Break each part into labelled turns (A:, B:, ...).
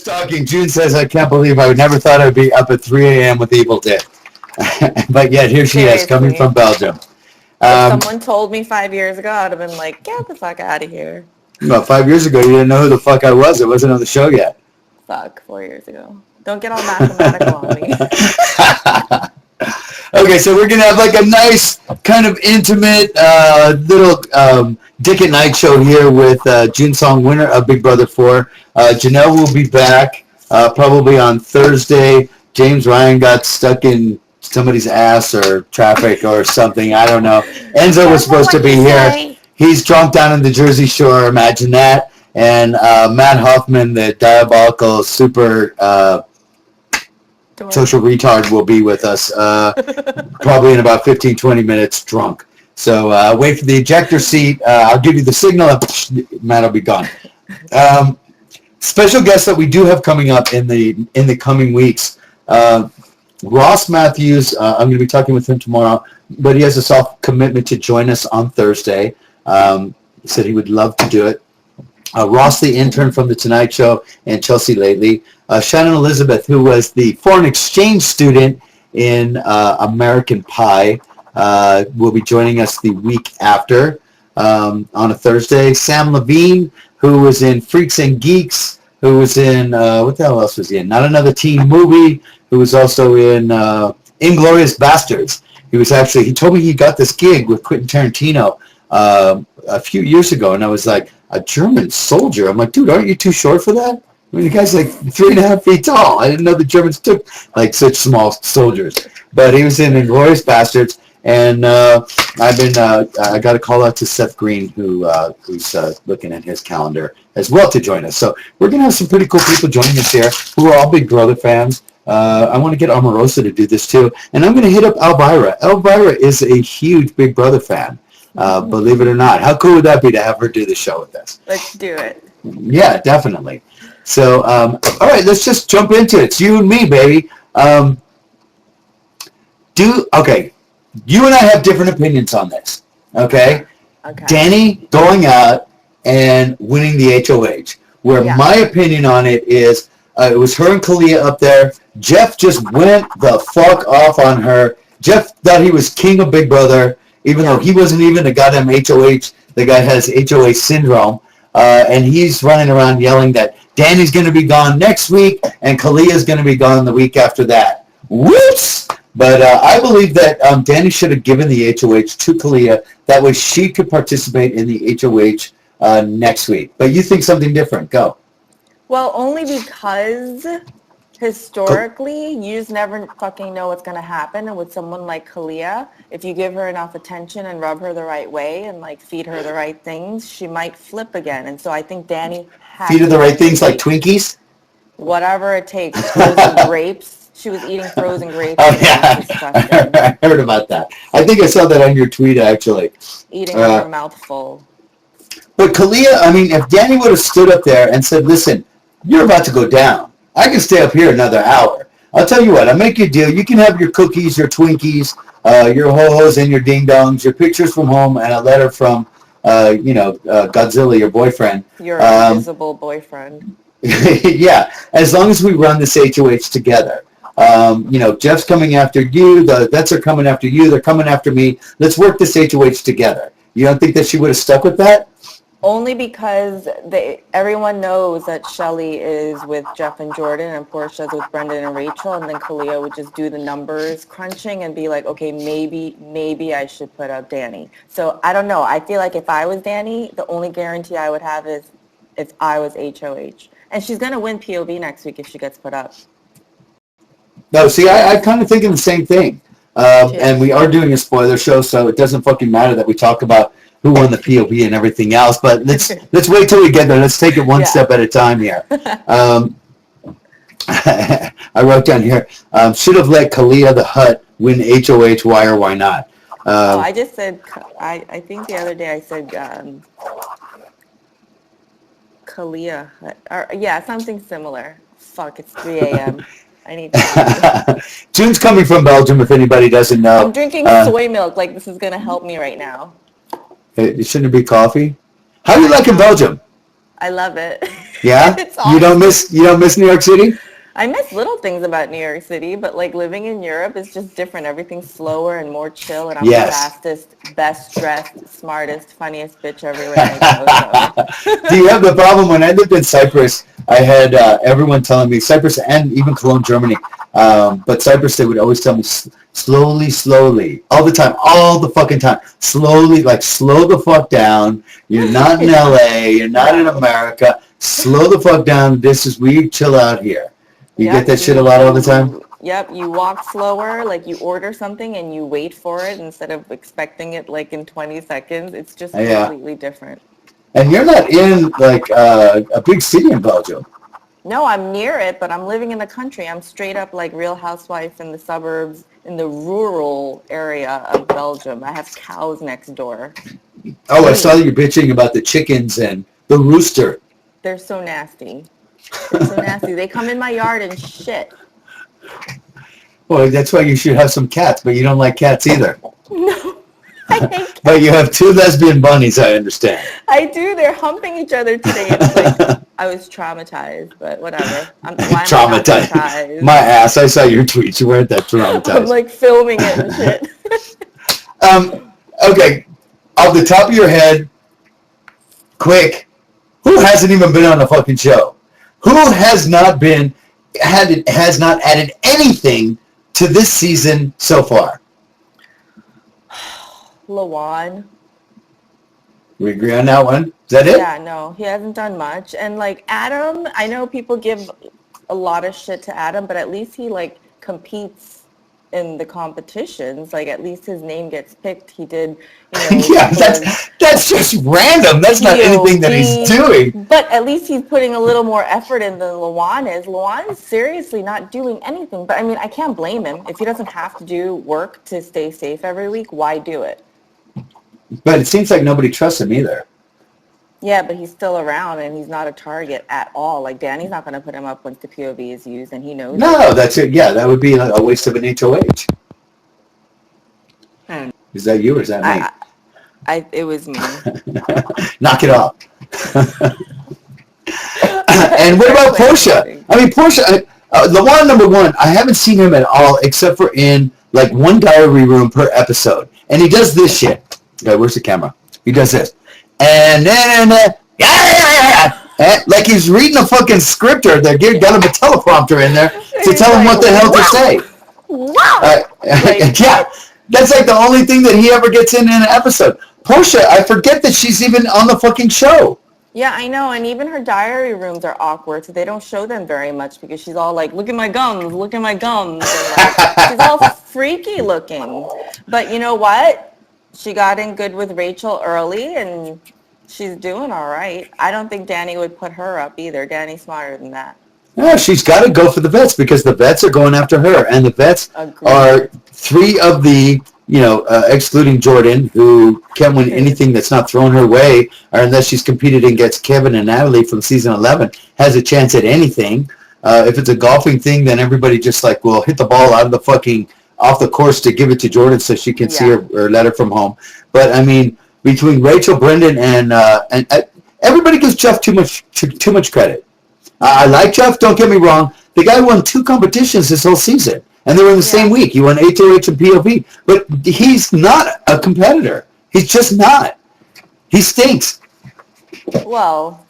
A: was talking, June says, I can't believe I never thought I'd be up at 3 a.m. with Evil Dick. But yet here she is, coming from Belgium.
B: If someone told me 5 years ago, I'd have been like, get the fuck out of here.
A: Well, 5 years ago, you didn't know who the fuck I was. It wasn't on the show yet.
B: Fuck, 4 years ago. Don't get all mathematical on me.
A: Okay, so we're going to have like a nice kind of intimate little Dick at Night show here with JUN SONG, winner of Big Brother 4. Janelle will be back probably on Thursday. James Ryan got stuck in somebody's ass or traffic or something. I don't know. Enzo was supposed to be here. He's drunk down in the Jersey Shore. Imagine that. And Matt Hoffman, the diabolical super social retard, will be with us probably in about 15, 20 minutes drunk. So wait for the ejector seat. I'll give you the signal. And Matt will be gone. Special guests that we do have coming up in the coming weeks. Ross Matthews, I'm going to be talking with him tomorrow, but he has a soft commitment to join us on Thursday. He said he would love to do it. Ross, the intern from The Tonight Show, and Chelsea Lately. Shannon Elizabeth, who was the foreign exchange student in American Pie, will be joining us the week after on a Thursday. Sam Levine, who was in Freaks and Geeks, who was in, what the hell else was he in? Not Another Teen Movie, who was also in Inglourious Bastards. He told me he got this gig with Quentin Tarantino a few years ago, and I was like, a German soldier? I'm like, dude, aren't you too short for that? I mean, the guy's like 3.5 feet tall. I didn't know the Germans took like such small soldiers. But he was in Inglourious Bastards, and I got a call out to Seth Green, who's looking at his calendar as well to join us. So we're gonna have some pretty cool people joining us here who are all Big Brother fans. I want to get Omarosa to do this too, and I'm going to hit up Elvira. Elvira is a huge Big Brother fan. Believe it or not. How cool would that be to have her do the show with us?
B: Let's do it.
A: Yeah, definitely. So, all right, let's just jump into it. It's you and me, baby. Okay, you and I have different opinions on this, okay?
B: Okay.
A: Danny going out and winning the HOH, where my opinion on it is it was her and Kalia up there. Jeff just went the fuck off on her. Jeff thought he was king of Big Brother, even though he wasn't even a goddamn HOH. The guy has HOH syndrome, and he's running around yelling that Danny's going to be gone next week and Kalia's going to be gone the week after that. Whoops! But I believe that Danny should have given the HOH to Kalia. That way she could participate in the HOH next week. But you think something different. Go.
B: Well, only because historically, you just never fucking know what's going to happen. And with someone like Kalia, if you give her enough attention and rub her the right way and like feed her the right things, she might flip again. And so I think Danny has
A: feed her the right things like Twinkies?
B: Whatever it takes. Frozen grapes. She was eating frozen grapes.
A: Oh, yeah. I heard about that. I think I saw that on your tweet, actually.
B: Eating her mouth full.
A: But Kalia, I mean, if Danny would have stood up there and said, listen, you're about to go down. I can stay up here another hour. I'll tell you what, I'll make you a deal. You can have your cookies, your Twinkies, your ho-hos and your ding-dongs, your pictures from home, and a letter from, Godzilla, your boyfriend.
B: Your invisible boyfriend.
A: Yeah, as long as we run this HOH together. Jeff's coming after you, the vets are coming after you, they're coming after me. Let's work this HOH together. You don't think that she would have stuck with that?
B: Only because everyone knows that Shelly is with Jeff and Jordan and Portia's with Brendan and Rachel, and then Kalia would just do the numbers crunching and be like, okay, maybe I should put up Danny. So I don't know. I feel like if I was Danny, the only guarantee I would have is if I was HOH. And she's going to win POV next week if she gets put up.
A: No, see, I'm kind of thinking the same thing. And we are doing a spoiler show, so it doesn't fucking matter that we talk about who won the POV and everything else. But let's wait till we get there. Let's take it one step at a time here. I wrote down here, should have let Kalia the Hut win HOH. Why or why not?
B: I just said, I think the other day I said Kalia Hut. Or, something similar. Fuck, it's 3 a.m. I need to.
A: June's coming from Belgium, if anybody doesn't know.
B: I'm drinking soy milk like this is going to help me right now.
A: Shouldn't it be coffee? How do you like in Belgium?
B: I love it.
A: Yeah?
B: It's
A: You don't
B: awesome.
A: miss New York City?
B: I miss little things about New York City, but like living in Europe is just different. Everything's slower and more chill, and I'm the
A: Yes.
B: fastest, best dressed, smartest, funniest bitch everywhere I go. So
A: Do you have the problem? When I lived in Cyprus, I had everyone telling me, Cyprus and even Cologne, Germany, but Cyprus, they would always tell me, slowly, slowly, all the time, all the fucking time, slowly, like slow the fuck down. You're not in
B: yeah,
A: LA, you're not in
B: no.
A: America. Slow the fuck down. This is, we chill out here. You get
B: Yep,
A: that shit a lot all the time?
B: you walk slower, like you order something and you wait for it instead of expecting it like in 20 seconds. It's just
A: Yeah.
B: completely different.
A: And you're not in like a big city in Belgium.
B: No, I'm near it, but I'm living in the country. I'm straight up like Real Housewife in the suburbs, in the rural area of Belgium. I have cows next door.
A: Oh, I saw you bitching about the chickens and the rooster.
B: They're so nasty. They're so nasty. They come in my yard and shit.
A: Well, that's why you should have some cats, but you don't like cats either.
B: No, I hate cats.
A: But you have two lesbian bunnies, I understand.
B: I do. They're humping each other today. It's like I was traumatized, but whatever. Why am I not
A: Traumatized.
B: surprised?
A: My ass, I saw your tweets. You weren't that
B: I'm
A: traumatized.
B: like filming it and shit.
A: Okay, off the top of your head, quick, who hasn't even been on a fucking show? Who has not has not added anything to this season so far?
B: Lawan.
A: We agree on that one. Is that it?
B: Yeah, no, he hasn't done much. And like Adam, I know people give a lot of shit to Adam, but at least he like competes in the competitions. Like at least his name gets picked. He did,
A: Yeah, that's just random. That's not anything that he's doing.
B: But at least he's putting a little more effort in than Lawan is. Lawan is seriously not doing anything. But I mean, I can't blame him. If he doesn't have to do work to stay safe every week, why do it?
A: But it seems like nobody trusts him either.
B: Yeah, but he's still around and he's not a target at all. Like Danny's not going to put him up once the POV is used, and he knows.
A: No, that's it. Yeah, that would be a waste of an HOH. Is that you or is that me?
B: It was me.
A: Knock it off. And what about Portia? I mean, Portia, the one number one, I haven't seen him at all except for in like one diary room per episode. And he does this shit. Okay, where's the camera? He does this. And then, like he's reading a fucking script or they got him a teleprompter in there to tell him what the hell to say.
B: Wow!
A: Yeah, that's like the only thing that he ever gets in an episode. Portia, I forget that she's even on the fucking show.
B: Yeah, I know, and even her diary rooms are awkward, so they don't show them very much because she's all like, look at my gums, look at my gums. And like, she's all freaky looking. But you know what? She got in good with Rachel early, and she's doing all right. I don't think Danny would put her up either. Danny's smarter than that.
A: Yeah, she's got to go for the vets because the vets are going after her, and the vets are three of the, excluding Jordan, who can't win anything that's not thrown her way, or unless she's competed against Kevin and Natalie from season 11, has a chance at anything. If it's a golfing thing, then everybody just like will hit the ball out of the fucking off the course to give it to Jordan so she can see her letter from home. But I mean, between Rachel, Brendan, and everybody gives Jeff too much credit. I like Jeff, don't get me wrong. The guy won 2 competitions this whole season, and they were in the same week. He won HOH and POV, but he's not a competitor. He's just not. He stinks.
B: Well,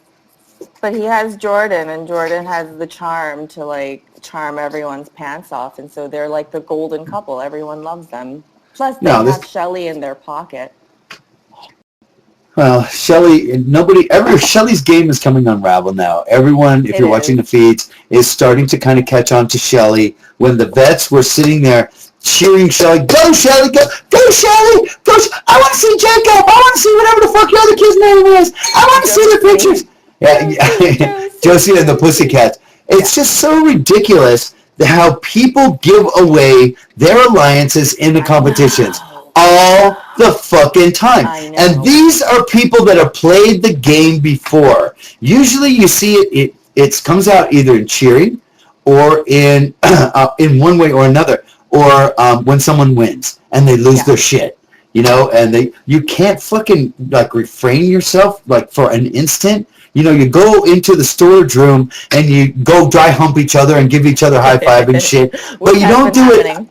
B: but he has Jordan, and Jordan has the charm to like charm everyone's pants off, and so they're like the golden couple. Everyone loves them. Plus, they have Shelly in their pocket.
A: Well, Shelly's game is coming to unravel now. Everyone, if you're watching the feeds, is starting to kind of catch on to Shelly. When the vets were sitting there cheering Shelly, go Shelly, go Shelly, go! I want to see Jacob. I want to see whatever the fuck your other kid's name is. I want to see the pictures. Yeah, Josie and the Pussycats. It's just so ridiculous how people give away their alliances in the competitions all the fucking time. And these are people that have played the game before. Usually you see it comes out either in cheering or in one way or another, or when someone wins and they lose their shit. And you can't fucking like refrain yourself like for an instant. you go into the storage room and you go dry hump each other and give each other high five and shit. But you don't do it.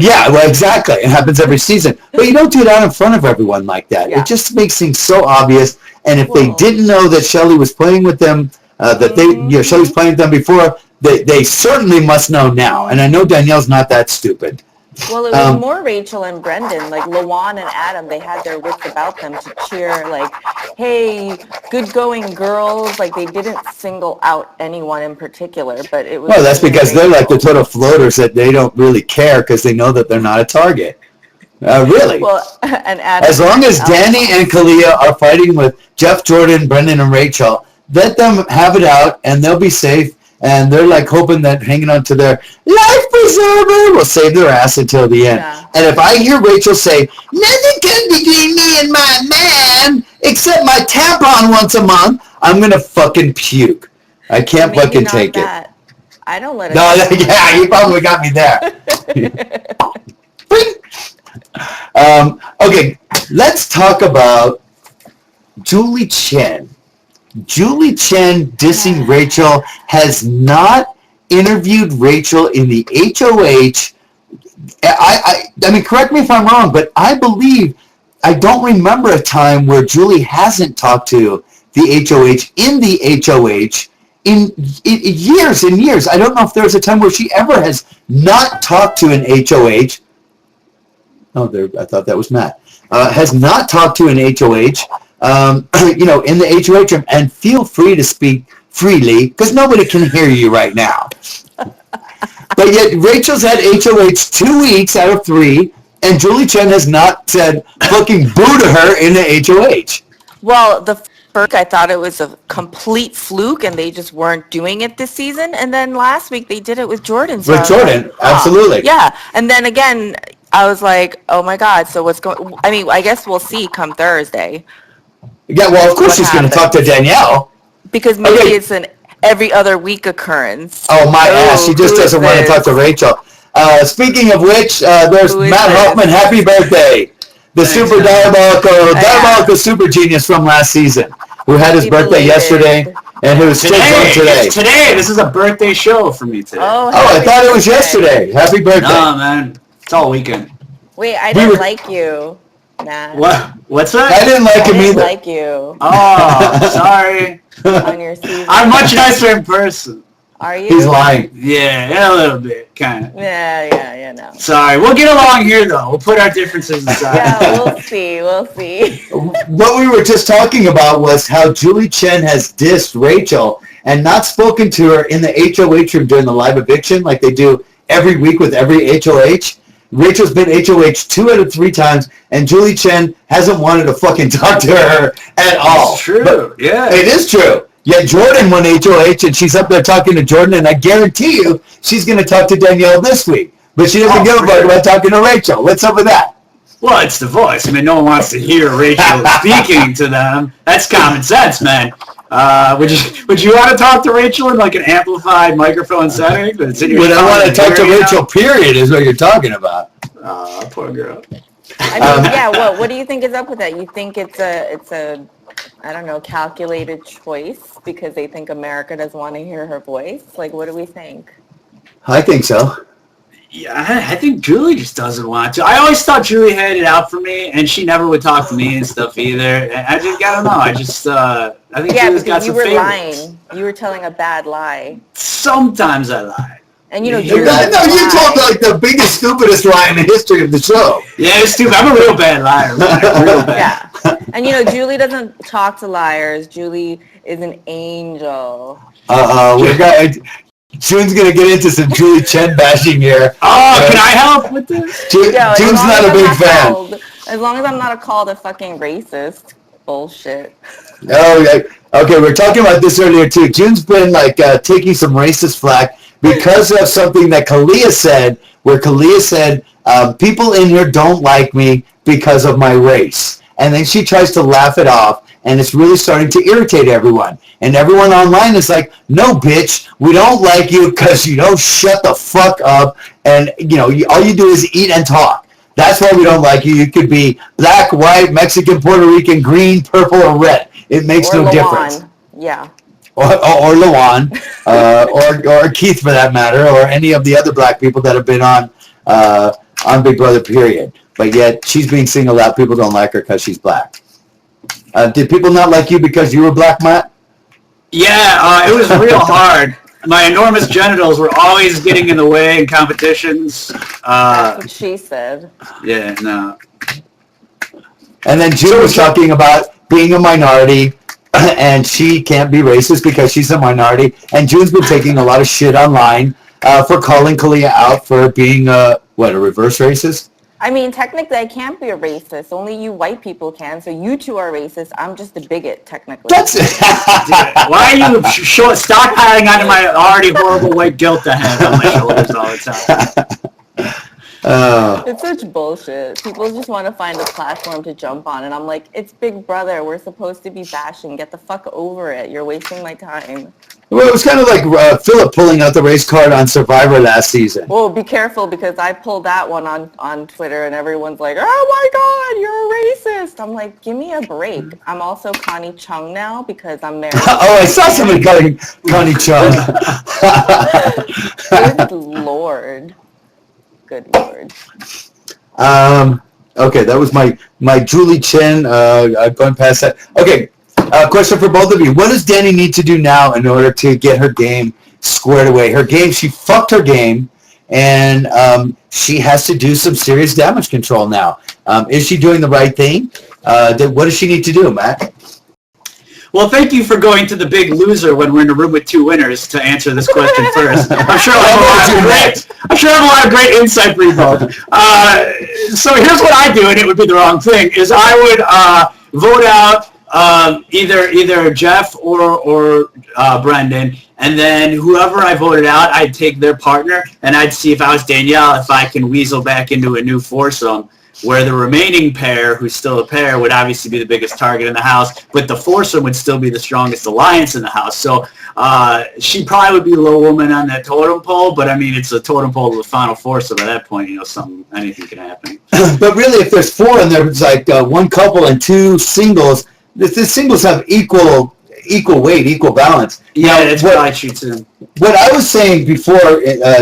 A: Yeah, well, exactly. It happens every season. But you don't do it out in front of everyone like that. Yeah. It just makes things so obvious. And if they didn't know that Shelly was playing with them, Shelly was playing with them before, they certainly must know now. And I know Danielle's not that stupid.
B: Well, it was more Rachel and Brendan, like Lawan and Adam. They had their wits about them to cheer, like, "Hey, good going, girls!" Like they didn't single out anyone in particular, but it was. Well,
A: that's because they're like the total floaters that they don't really care because they know that they're not a target. Really?
B: Well, and Adam,
A: as long as Danny and Kalia are fighting with Jeff, Jordan, Brendan, and Rachel, let them have it out, and they'll be safe. And they're like hoping that hanging on to their life preserver will save their ass until the end. Yeah. And if I hear Rachel say, "Nothing can between me and my man except my tampon once a month," I'm going to fucking puke. I can't fucking take it.
B: I don't let it.
A: No, yeah, you probably got me there. Okay, let's talk about Julie Chen. Julie Chen dissing Rachel has not interviewed Rachel in the HOH. I mean, correct me if I'm wrong, but I don't remember a time where Julie hasn't talked to the HOH in the HOH in years and years. I don't know if there's a time where she ever has not talked to an HOH. Oh, I thought that was Matt. Has not talked to an HOH. In the HOH room, and feel free to speak freely because nobody can hear you right now. But yet Rachel's had HOH 2 weeks out of 3, and Julie Chen has not said fucking boo to her in the HOH.
B: Well, the first I thought it was a complete fluke, and they just weren't doing it this season. And then last week they did it with Jordan.
A: So with Jordan, absolutely.
B: Yeah, and then again I was like, oh my God. So what's going? I mean, I guess we'll see come Thursday.
A: Yeah, well, of course she's going to talk to Danielle.
B: Because maybe it's an every other week occurrence.
A: Oh, my ass. She just doesn't want to talk to Rachel. Speaking of which, there's Matt Hoffman. Happy birthday. The super diabolical super genius from last season, who had his birthday yesterday and who was still drunk today.
C: It's today. This is a birthday show for me today.
B: Oh,
A: I thought it was yesterday. Happy birthday.
C: No, man. It's all weekend.
B: Wait, I didn't like you. Nah.
C: What's that?
A: I didn't like him either.
B: I didn't like you.
C: Oh, sorry.
B: On your season.
C: I'm much nicer in person.
B: Are you?
A: He's lying.
C: Yeah, a little bit, kind of.
B: Yeah, no.
C: Sorry, we'll get along here though. We'll put our differences aside.
B: Yeah, we'll see.
A: What we were just talking about was how Julie Chen has dissed Rachel and not spoken to her in the HOH room during the live eviction like they do every week with every HOH. Rachel's been HOH 2 out of 3 times, and Julie Chen hasn't wanted to fucking talk to her at all.
C: It's true.
A: But
C: yeah.
A: It is true. Yet Jordan won HOH, and she's up there talking to Jordan, and I guarantee you she's going to talk to Danielle this week. But she doesn't give a fuck about talking to Rachel. What's up with that?
C: Well, it's the voice. I mean, no one wants to hear Rachel speaking to them. That's common sense, man. Would you want to talk to Rachel in like an amplified microphone setting?
A: Would I want to talk to Rachel, period, is what you're talking about.
C: Poor girl.
B: I mean, yeah, what do you think is up with that? You think it's a I don't know, calculated choice because they think America doesn't want to hear her voice? Like, what do we think?
A: I think so.
C: Yeah, I think Julie just doesn't want to. I always thought Julie had it out for me, and she never would talk to me and stuff either. I don't know. I think Julie's got some favorites.
B: You were lying. You were telling a bad lie.
C: Sometimes I lie.
B: And you know,
A: you told like the biggest, stupidest lie in the history of the show.
C: Yeah, it's stupid. I'm a real bad liar. Real bad.
B: Yeah. And you know, Julie doesn't talk to liars. Julie is an angel.
A: June's going to get into some Julie Chen bashing here.
C: Oh, can I help with this?
A: June's not a big fan.
B: As long as I'm not called a fucking racist. Bullshit.
A: Oh, yeah. Okay, we were talking about this earlier, too. June's been, taking some racist flack because of something that Kalia said, where Kalia said, people in here don't like me because of my race. And then she tries to laugh it off, and it's really starting to irritate everyone. And everyone online is like, no, bitch, we don't like you because you don't shut the fuck up, and, all you do is eat and talk. That's why we don't like you. You could be black, white, Mexican, Puerto Rican, green, purple, or red. It makes no difference.
B: Yeah.
A: or Lawan, or Keith for that matter, or any of the other black people that have been on Big Brother, period. But yet she's being singled out. People don't like her because she's black. Did people not like you because you were black, Matt?
C: Yeah, it was real hard. My enormous genitals were always getting in the way in competitions.
B: That's what she said.
C: Yeah, no.
A: And then June was talking about being a minority, and she can't be racist because she's a minority. And June's been taking a lot of shit online for calling Kalia out for being a reverse racist?
B: I mean, technically, I can't be a racist. Only you white people can. So you two are racist. I'm just a bigot, technically.
A: That's it.
C: Why are you stockpiling onto my already horrible white guilt I have on my shoulders all the time?
B: It's such bullshit. People just want to find a platform to jump on, and I'm like, it's Big Brother. We're supposed to be bashing. Get the fuck over it. You're wasting my time.
A: Well, it was kind of like Philip pulling out the race card on Survivor last season.
B: Well, be careful because I pulled that one on Twitter, and everyone's like, oh my God, you're a racist. I'm like, give me a break. I'm also Connie Chung now because I'm married.
A: Oh, I saw somebody calling Connie Chung.
B: Good Lord. Good Lord.
A: Okay, that was my Julie Chen going past that. Okay, question for both of you. What does Danny need to do now in order to get her game squared away? Her game, she fucked her game, and she has to do some serious damage control now. Is she doing the right thing? What does she need to do, Matt?
C: Well, thank you for going to the big loser when we're in a room with two winners to answer this question first. I'm sure I have a lot of great insight for you both. So here's what I do, and it would be the wrong thing, is I would vote out either Jeff or Brendan, and then whoever I voted out, I'd take their partner, and I'd see if I was Danielle, if I can weasel back into a new foursome, where the remaining pair, who's still a pair, would obviously be the biggest target in the house, but the foursome would still be the strongest alliance in the house. So she probably would be a low woman on that totem pole, but I mean, it's a totem pole to the final foursome. At that point, anything can happen.
A: But really, if there's four and there's like one couple and two singles, the singles have equal weight, equal balance.
C: Yeah, that's what I choose too.
A: What I was saying before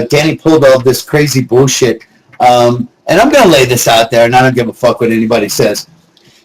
A: Danny pulled all this crazy bullshit, and I'm going to lay this out there, and I don't give a fuck what anybody says.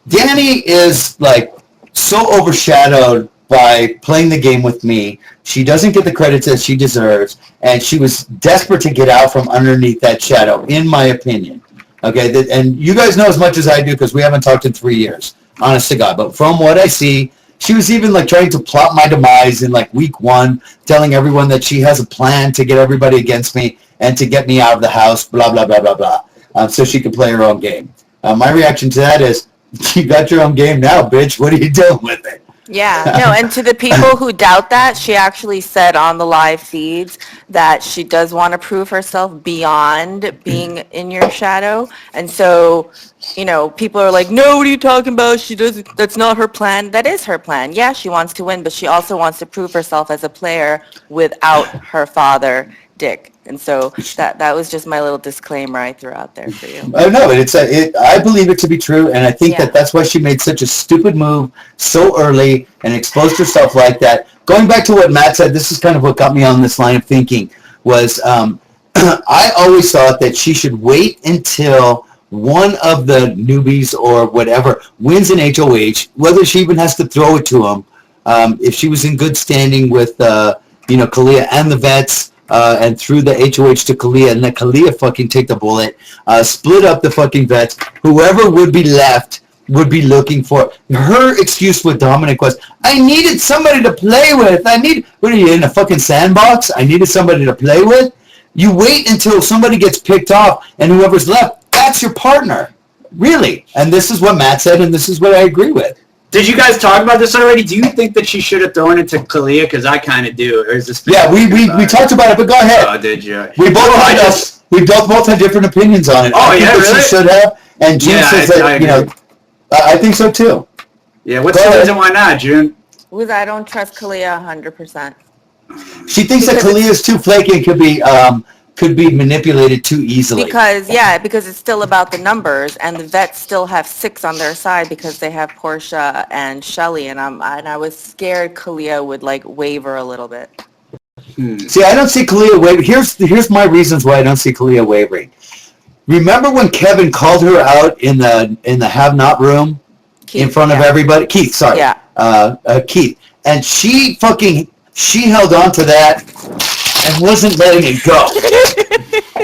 A: Danny is, like, so overshadowed by playing the game with me. She doesn't get the credits that she deserves, and she was desperate to get out from underneath that shadow, in my opinion. Okay, and you guys know as much as I do because we haven't talked in 3 years, honest to God. But from what I see, she was even, like, trying to plot my demise in, like, week one, telling everyone that she has a plan to get everybody against me and to get me out of the house, blah, blah, blah, blah, blah. So she can play her own game. My reaction to that is, you got your own game now, bitch. What are you doing with it?
B: Yeah, no, and to the people who doubt that, she actually said on the live feeds that she does want to prove herself beyond being in your shadow. And so, people are like, no, what are you talking about? That's not her plan. That is her plan. Yeah, she wants to win, but she also wants to prove herself as a player without her father, Dick. And so that was just my little disclaimer I threw out there for you.
A: I know I believe it to be true, and I think that's why she made such a stupid move so early and exposed herself like that. Going back to what Matt said, this is kind of what got me on this line of thinking. Was I always thought that she should wait until one of the newbies or whatever wins an HOH, whether she even has to throw it to him. If she was in good standing with Kalia and the vets. And threw the HOH to Kalia, and let Kalia fucking take the bullet, split up the fucking vets. Whoever would be left would be looking for. Her excuse with Dominic was, I needed somebody to play with. What are you, in a fucking sandbox? I needed somebody to play with? You wait until somebody gets picked off, and whoever's left, that's your partner. Really. And this is what Matt said, and this is what I agree with.
C: Did you guys talk about this already? Do you think that she should have thrown it to Kalia? Because I kind of do. Or is this?
A: Yeah, we talked about it, but go ahead.
C: Oh, did you?
A: We both had different opinions on it.
C: Oh,
A: I think that
C: really?
A: She should have, and June says that I think so too.
C: Yeah, what's the reason why not, June?
B: Because I don't trust Kalia 100%.
A: She thinks that Kalia is too flaky and could be could be manipulated too easily.
B: Because it's still about the numbers, and the vets still have 6 on their side because they have Portia and Shelly, and I was scared Kalia would like waver a little bit.
A: See, I don't see Kalia wavering. Here's my reasons why I don't see Kalia wavering. Remember when Kevin called her out in the have-not room in front of everybody? Keith, sorry.
B: Yeah.
A: Keith. And she held on to that and wasn't letting it go.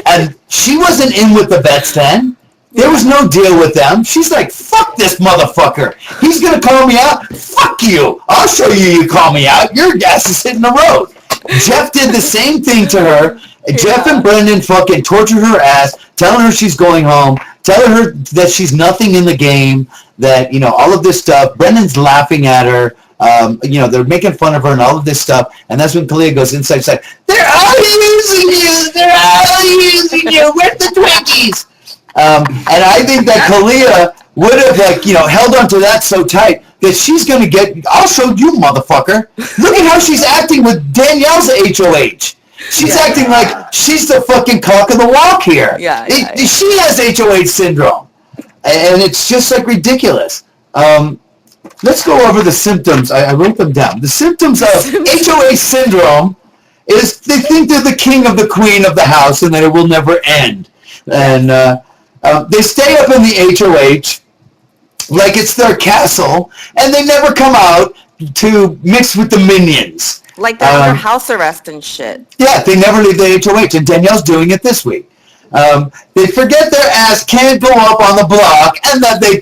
A: And she wasn't in with the vets then. There was no deal with them. She's like, fuck this motherfucker. He's going to call me out? Fuck you. I'll show you call me out. Your ass is hitting the road. Jeff did the same thing to her. Yeah. Jeff and Brendan fucking tortured her ass, telling her she's going home, telling her that she's nothing in the game, that, all of this stuff. Brendan's laughing at her. They're making fun of her and all of this stuff. And that's when Kalia goes inside. They're all using you. They're all using you. Where's the Twinkies? And I think that Kalia would have, held on to that so tight that she's going to get, I'll show you, motherfucker. Look at how she's acting with Danielle's HOH. She's acting like she's the fucking cock of the walk here. She has HOH syndrome. And it's just, ridiculous. Let's go over the symptoms. I wrote them down. The symptoms of HOH syndrome is they think they're the king of the queen of the house and that it will never end. And they stay up in the HOH like it's their castle, and they never come out to mix with the minions.
B: Like they're under house arrest and shit. Yeah,
A: they never leave the HOH, and Danielle's doing it this week. They forget their ass can't go up on the block, and that they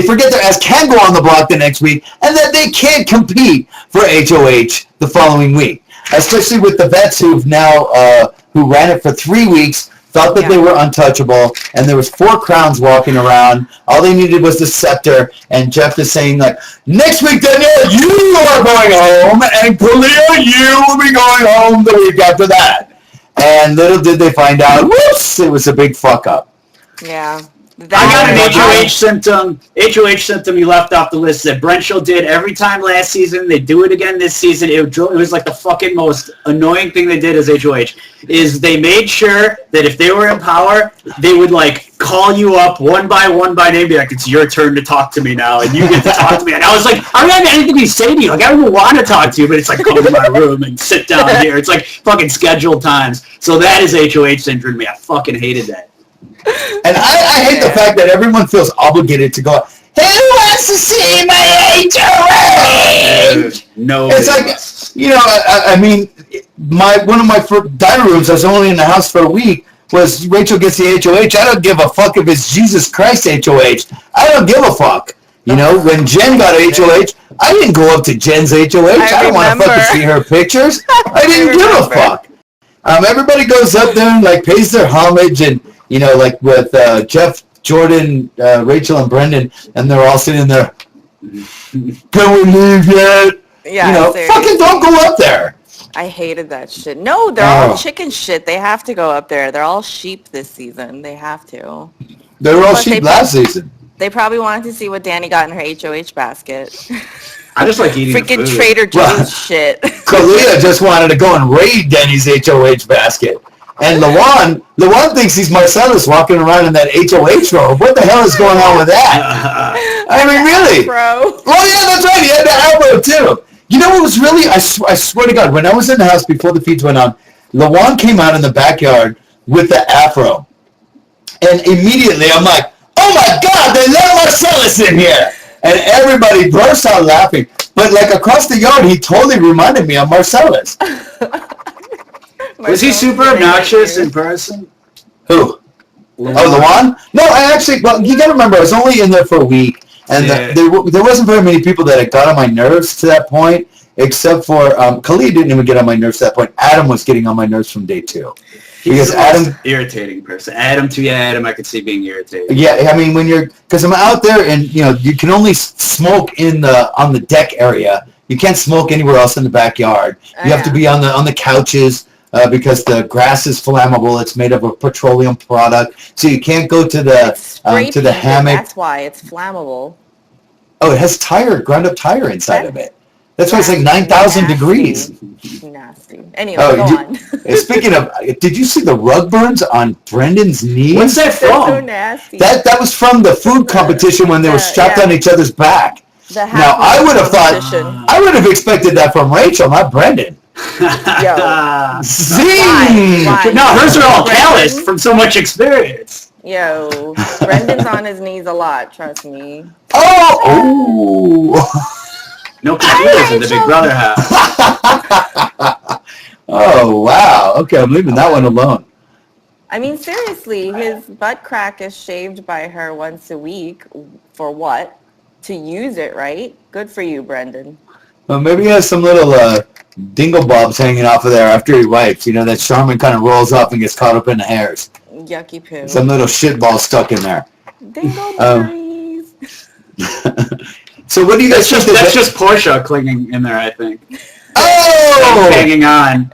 A: forget their ass can go on the block the next week, and that they can't compete for HOH the following week. Especially with the vets who ran it for 3 weeks, thought that they were untouchable, and there was 4 crowns walking around. All they needed was the scepter, and Jeff is saying, next week, Danielle, you are going home, and Kalia, you will be going home the week after that. And little did they find out, whoops, it was a big fuck up.
B: Yeah.
C: I got an HOH symptom. HOH symptom you left off the list that Brenshaw did every time last season. They do it again this season. It was like the fucking most annoying thing they did as HOH. Is they made sure that if they were in power, they would call you up one by name, be like, it's your turn to talk to me now, and you get to talk to me. And I was like, I don't have anything to say to you. I don't even want to talk to you, but it's come to my room and sit down here. It's fucking scheduled times. So that is HOH syndrome to me. I fucking hated that.
A: And I hate the fact that everyone feels obligated to go, who wants to see my HOH?
C: No.
A: It's one of my first diary rooms, I was only in the house for a week, was Rachel gets the HOH. I don't give a fuck if it's Jesus Christ HOH. I don't give a fuck. When Jen got HOH, I didn't go up to Jen's HOH. I don't want to fucking see her pictures. I didn't give a fuck. Everybody goes up there and pays their homage, and with Jeff, Jordan, Rachel, and Brendan, and they're all sitting there. Can we leave yet?
B: Yeah,
A: fucking don't go up there.
B: I hated that shit. No, they're all chicken shit. They have to go up there. They're all sheep this season. They have to.
A: They were all sheep last season.
B: They probably wanted to see what Danny got in her HOH basket.
C: I just like eating
B: freaking
C: food.
B: Trader Joe's shit.
A: Kalia just wanted to go and raid Denny's HOH basket. And Lawan thinks he's Marcellus walking around in that HOH robe. What the hell is going on with that? I mean, really?
B: Bro.
A: Oh, yeah, that's right. He had the elbow, too. You know what was really, I swear to God, when I was in the house before the feeds went on, Lawan came out in the backyard with the afro. And immediately I'm like, oh my God, they let Marcellus in here. And everybody burst out laughing. But across the yard, he totally reminded me of Marcellus.
C: Was he super obnoxious in person?
A: Who? Lawan? No, you got to remember, I was only in there for a week. And there wasn't very many people that had got on my nerves to that point, except for Khalid didn't even get on my nerves to that point. Adam was getting on my nerves from day 2.
C: Because Adam, irritating person. Adam, I could see being irritated.
A: Yeah, I mean because I'm out there and you can only smoke on the deck area. You can't smoke anywhere else in the backyard. You have to be on the couches. Because the grass is flammable, it's made of a petroleum product, so you can't go to the hammock.
B: That's why it's flammable.
A: Oh, it has ground up tire inside of it. That's why it's like 9,000 degrees.
B: Nasty. Anyway, go on.
A: Speaking of, did you see the rug burns on Brendan's knees?
C: What's that
B: They're
C: from?
B: so nasty.
A: That was from the food competition when they were strapped on each other's back. Now, I would have expected that from Rachel, not Brendan.
B: Yo.
A: Zing!
B: Why?
C: No, hers are all calloused from so much experience.
B: Yo, Brendan's on his knees a lot, trust me.
A: Oh!
C: No computers in the Big Brother house.
A: Oh, wow. Okay, I'm leaving that one alone.
B: I mean, seriously, his butt crack is shaved by her once a week. For what? To use it, right? Good for you, Brendan.
A: Well, maybe he has some little dingle bobs hanging off of there after he wipes. You know, that Charmin kind of rolls up and gets caught up in the hairs.
B: Yucky poo.
A: Some little shit ball stuck in there.
B: Dingleberries.
A: So what do you guys think?
C: That's just Portia clinging in there, I think.
A: Oh!
C: Hanging on.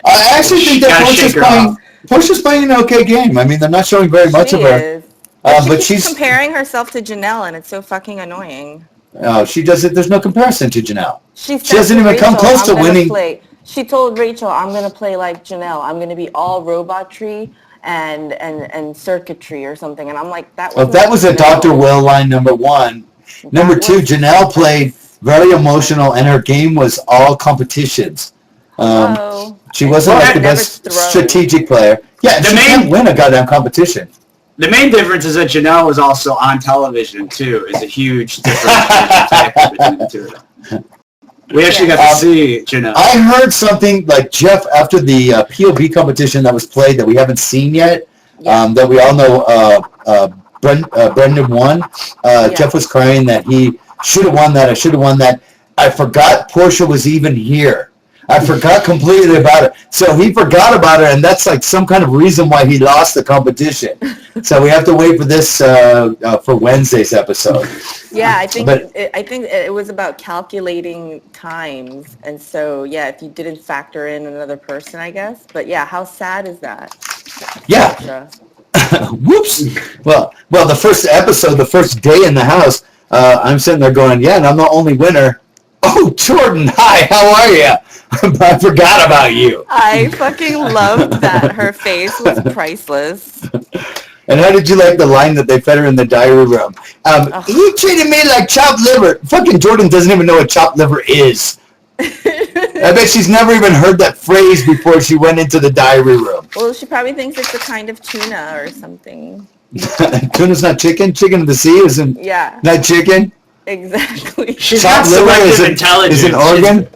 A: I actually think that Portia's playing an okay game. I mean, they're not showing very much of her.
B: But she's comparing herself to Janelle, and it's so fucking annoying.
A: Oh, she doesn't. There's no comparison to Janelle.
B: She
A: doesn't even come close to winning.
B: She told Rachel, "I'm gonna play like Janelle. I'm gonna be all robotry and circuitry or something." And I'm like, that was
A: a Dr. Will line number one. Number two, Janelle played very emotional, and her game was all competitions. She wasn't like the best strategic player. Yeah, she can't win a goddamn competition.
C: The main difference is that Janelle was also on television, too, is a huge difference between the two of them. We actually got to see Janelle.
A: I heard something like Jeff, after the POV competition that was played that we haven't seen yet, that we all know Brendan won. Jeff was crying that he should have won that. I should have won that. I forgot Portia was even here. I forgot completely about it. So he forgot about it, and that's like some kind of reason why he lost the competition. So we have to wait for this for Wednesday's episode.
B: Yeah, I think it was about calculating times, and so if you didn't factor in another person, I guess. But yeah, how sad is that?
A: Yeah. Whoops. Well, the first episode, the first day in the house, I'm sitting there going, and I'm the only winner. Oh, Jordan, hi, how are you? I forgot about you.
B: I fucking loved that. Her face was priceless.
A: And how did you like the line that they fed her in the diary room? You treated me like chopped liver. Fucking Jordan doesn't even know what chopped liver is. I bet she's never even heard that phrase before she went into the diary room.
B: Well, she probably thinks it's a kind of tuna or something.
A: Tuna's not chicken? Chicken of the sea isn't not chicken?
B: Exactly.
C: She's got selective intelligence.
A: Is an organ?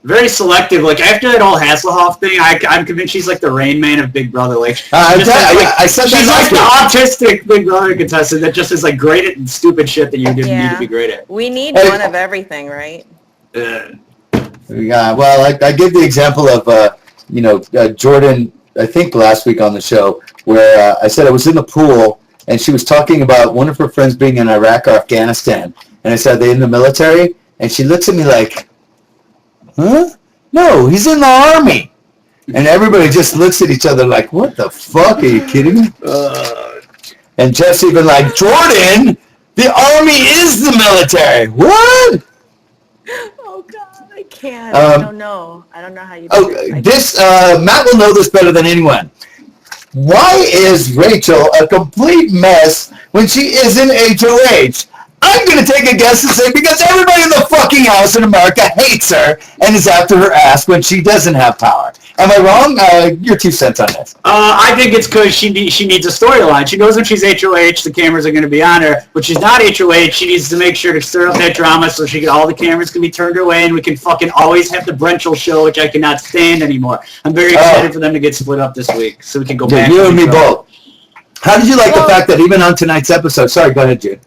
C: Very selective. Like, after that whole Hasselhoff thing, I'm convinced she's like the Rain Man of Big Brother. Like,
A: I said
C: she's like the autistic Big Brother contestant that just is like great at stupid shit that you didn't need to be great at.
B: We need one of everything, right?
A: Yeah. Well, I gave the example of Jordan. I think last week on the show where I said I was in the pool and she was talking about one of her friends being in Iraq or Afghanistan, and I said, "Are they in the military?" And she looks at me like, "Huh? No, he's in the army." And everybody just looks at each other like, "What the fuck? Are you kidding me?" And Jeff's even like, "Jordan, the army is the military." What?
B: Oh God, I can't. I don't know. I don't know how you do it.
A: Matt will know this better than anyone. Why is Rachel a complete mess when she is in HOH? I'm going to take a guess and say because everybody in the fucking house in America hates her and is after her ass when she doesn't have power. Am I wrong? Your 2 cents on this.
C: I think it's because she needs a storyline. She knows when she's HOH, the cameras are going to be on her. But she's not HOH. She needs to make sure to stir up that drama so all the cameras can be turned her way and we can fucking always have the Brenchel show, which I cannot stand anymore. I'm very excited for them to get split up this week so we can go back.
A: You and me both. How did you like the fact that even on tonight's episode, sorry, go ahead, Jude.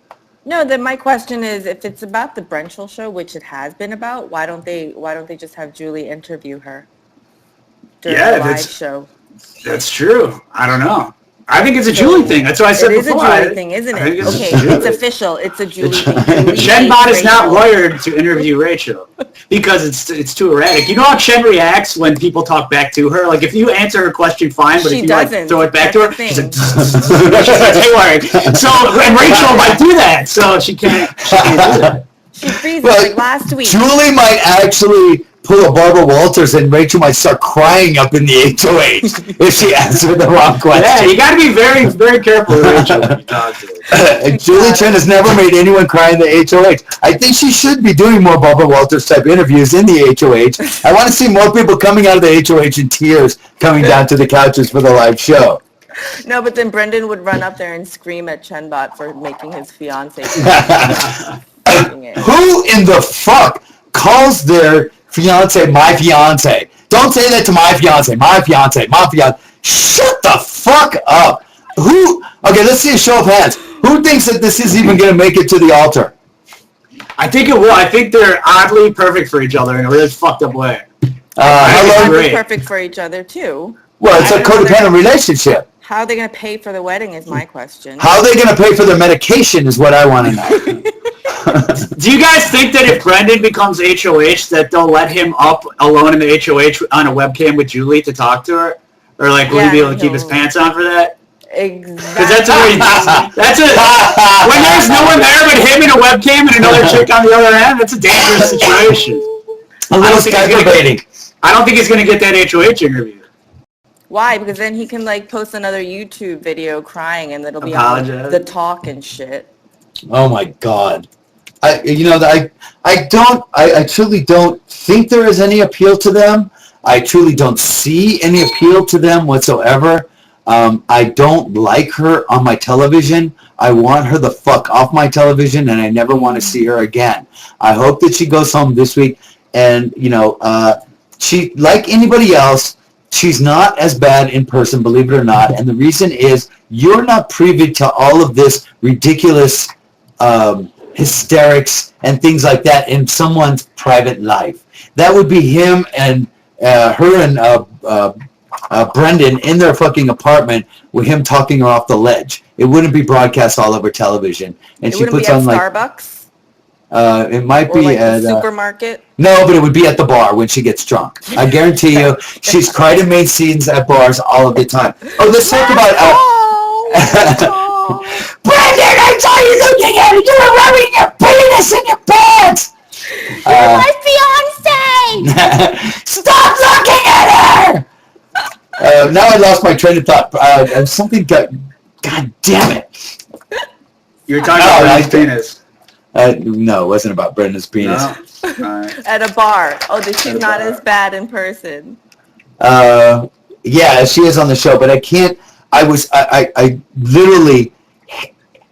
B: No, then my question is, if it's about the Brenchel show, which it has been about, why don't they just have Julie interview her during the live show?
C: That's true. I don't know. I think it's a Julie thing. That's what I said before.
B: It is a Julie thing, isn't it? Okay, it's official. It's a Julie thing.
C: Shenbot is not wired to interview Rachel because it's too erratic. You know how Shen reacts when people talk back to her? Like, if you answer her question, fine, but if you throw it back to her, she's like, she's haywire. So, and Rachel might do that, so she can't do that.
B: She freezes
A: Well,
B: like last week.
A: Julie might actually pull a Barbara Walters and Rachel might start crying up in the HOH if she answered the wrong question.
C: Yeah, you got to be very, very careful with Rachel when you talk to her.
A: Julie Chen has never made anyone cry in the HOH. I think she should be doing more Barbara Walters type interviews in the HOH. I want to see more people coming out of the HOH in tears coming down to the couches for the live show.
B: No, but then Brendan would run up there and scream at Chenbot for making his fiance.
A: Who in the fuck calls their fiance my fiance? Don't say that to my fiance, my fiance, my fiance. Shut the fuck up. Who? Okay, let's see a show of hands. Who thinks that this is even going to make it to the altar?
C: I think it will. I think they're oddly perfect for each other in a really fucked up way.
A: How long?
C: Great.
B: Perfect for each other too.
A: Well, it's a codependent relationship.
B: How are they going to pay for the wedding is my question.
A: How are they going to pay for their medication is what I want to know.
C: Do you guys think that if Brendan becomes HOH, that they'll let him up alone in the HOH on a webcam with Julie to talk to her? Or like, will he be able to keep his pants on for that?
B: Exactly.
C: Because when there's no one there but him and a webcam and another chick on the other end, that's a dangerous situation.
A: A little calculating.
C: I don't think he's going to get that HOH interview.
B: Why? Because then he can like post another YouTube video crying and it'll be on the talk and shit.
A: Oh my God. I truly don't think there is any appeal to them. I truly don't see any appeal to them whatsoever. I don't like her on my television. I want her the fuck off my television and I never want to see her again. I hope that she goes home this week and, she, like anybody else, she's not as bad in person, believe it or not. And the reason is you're not privy to all of this ridiculous hysterics and things like that in someone's private life. That would be him and her and Brendan in their fucking apartment with him talking her off the ledge. It wouldn't be broadcast all over television. And
B: it
A: she puts
B: be at
A: on like
B: Starbucks.
A: It might
B: Or
A: be
B: like
A: at
B: the supermarket.
A: No, but it would be at the bar when she gets drunk. I guarantee you, she's cried and made scenes at bars all of the time. Oh, let's talk about. Brendan, I saw you looking at it. You were rubbing your penis in your pants.
B: You're my fiance.
A: Stop looking at her. Now I lost my train of thought. Something got. God damn it.
C: You were talking about his penis.
A: No, it wasn't about Brendan's penis.
C: No. Right.
B: At a bar. Oh, she's not as bad in person.
A: Yeah, she is on the show, but I can't. I literally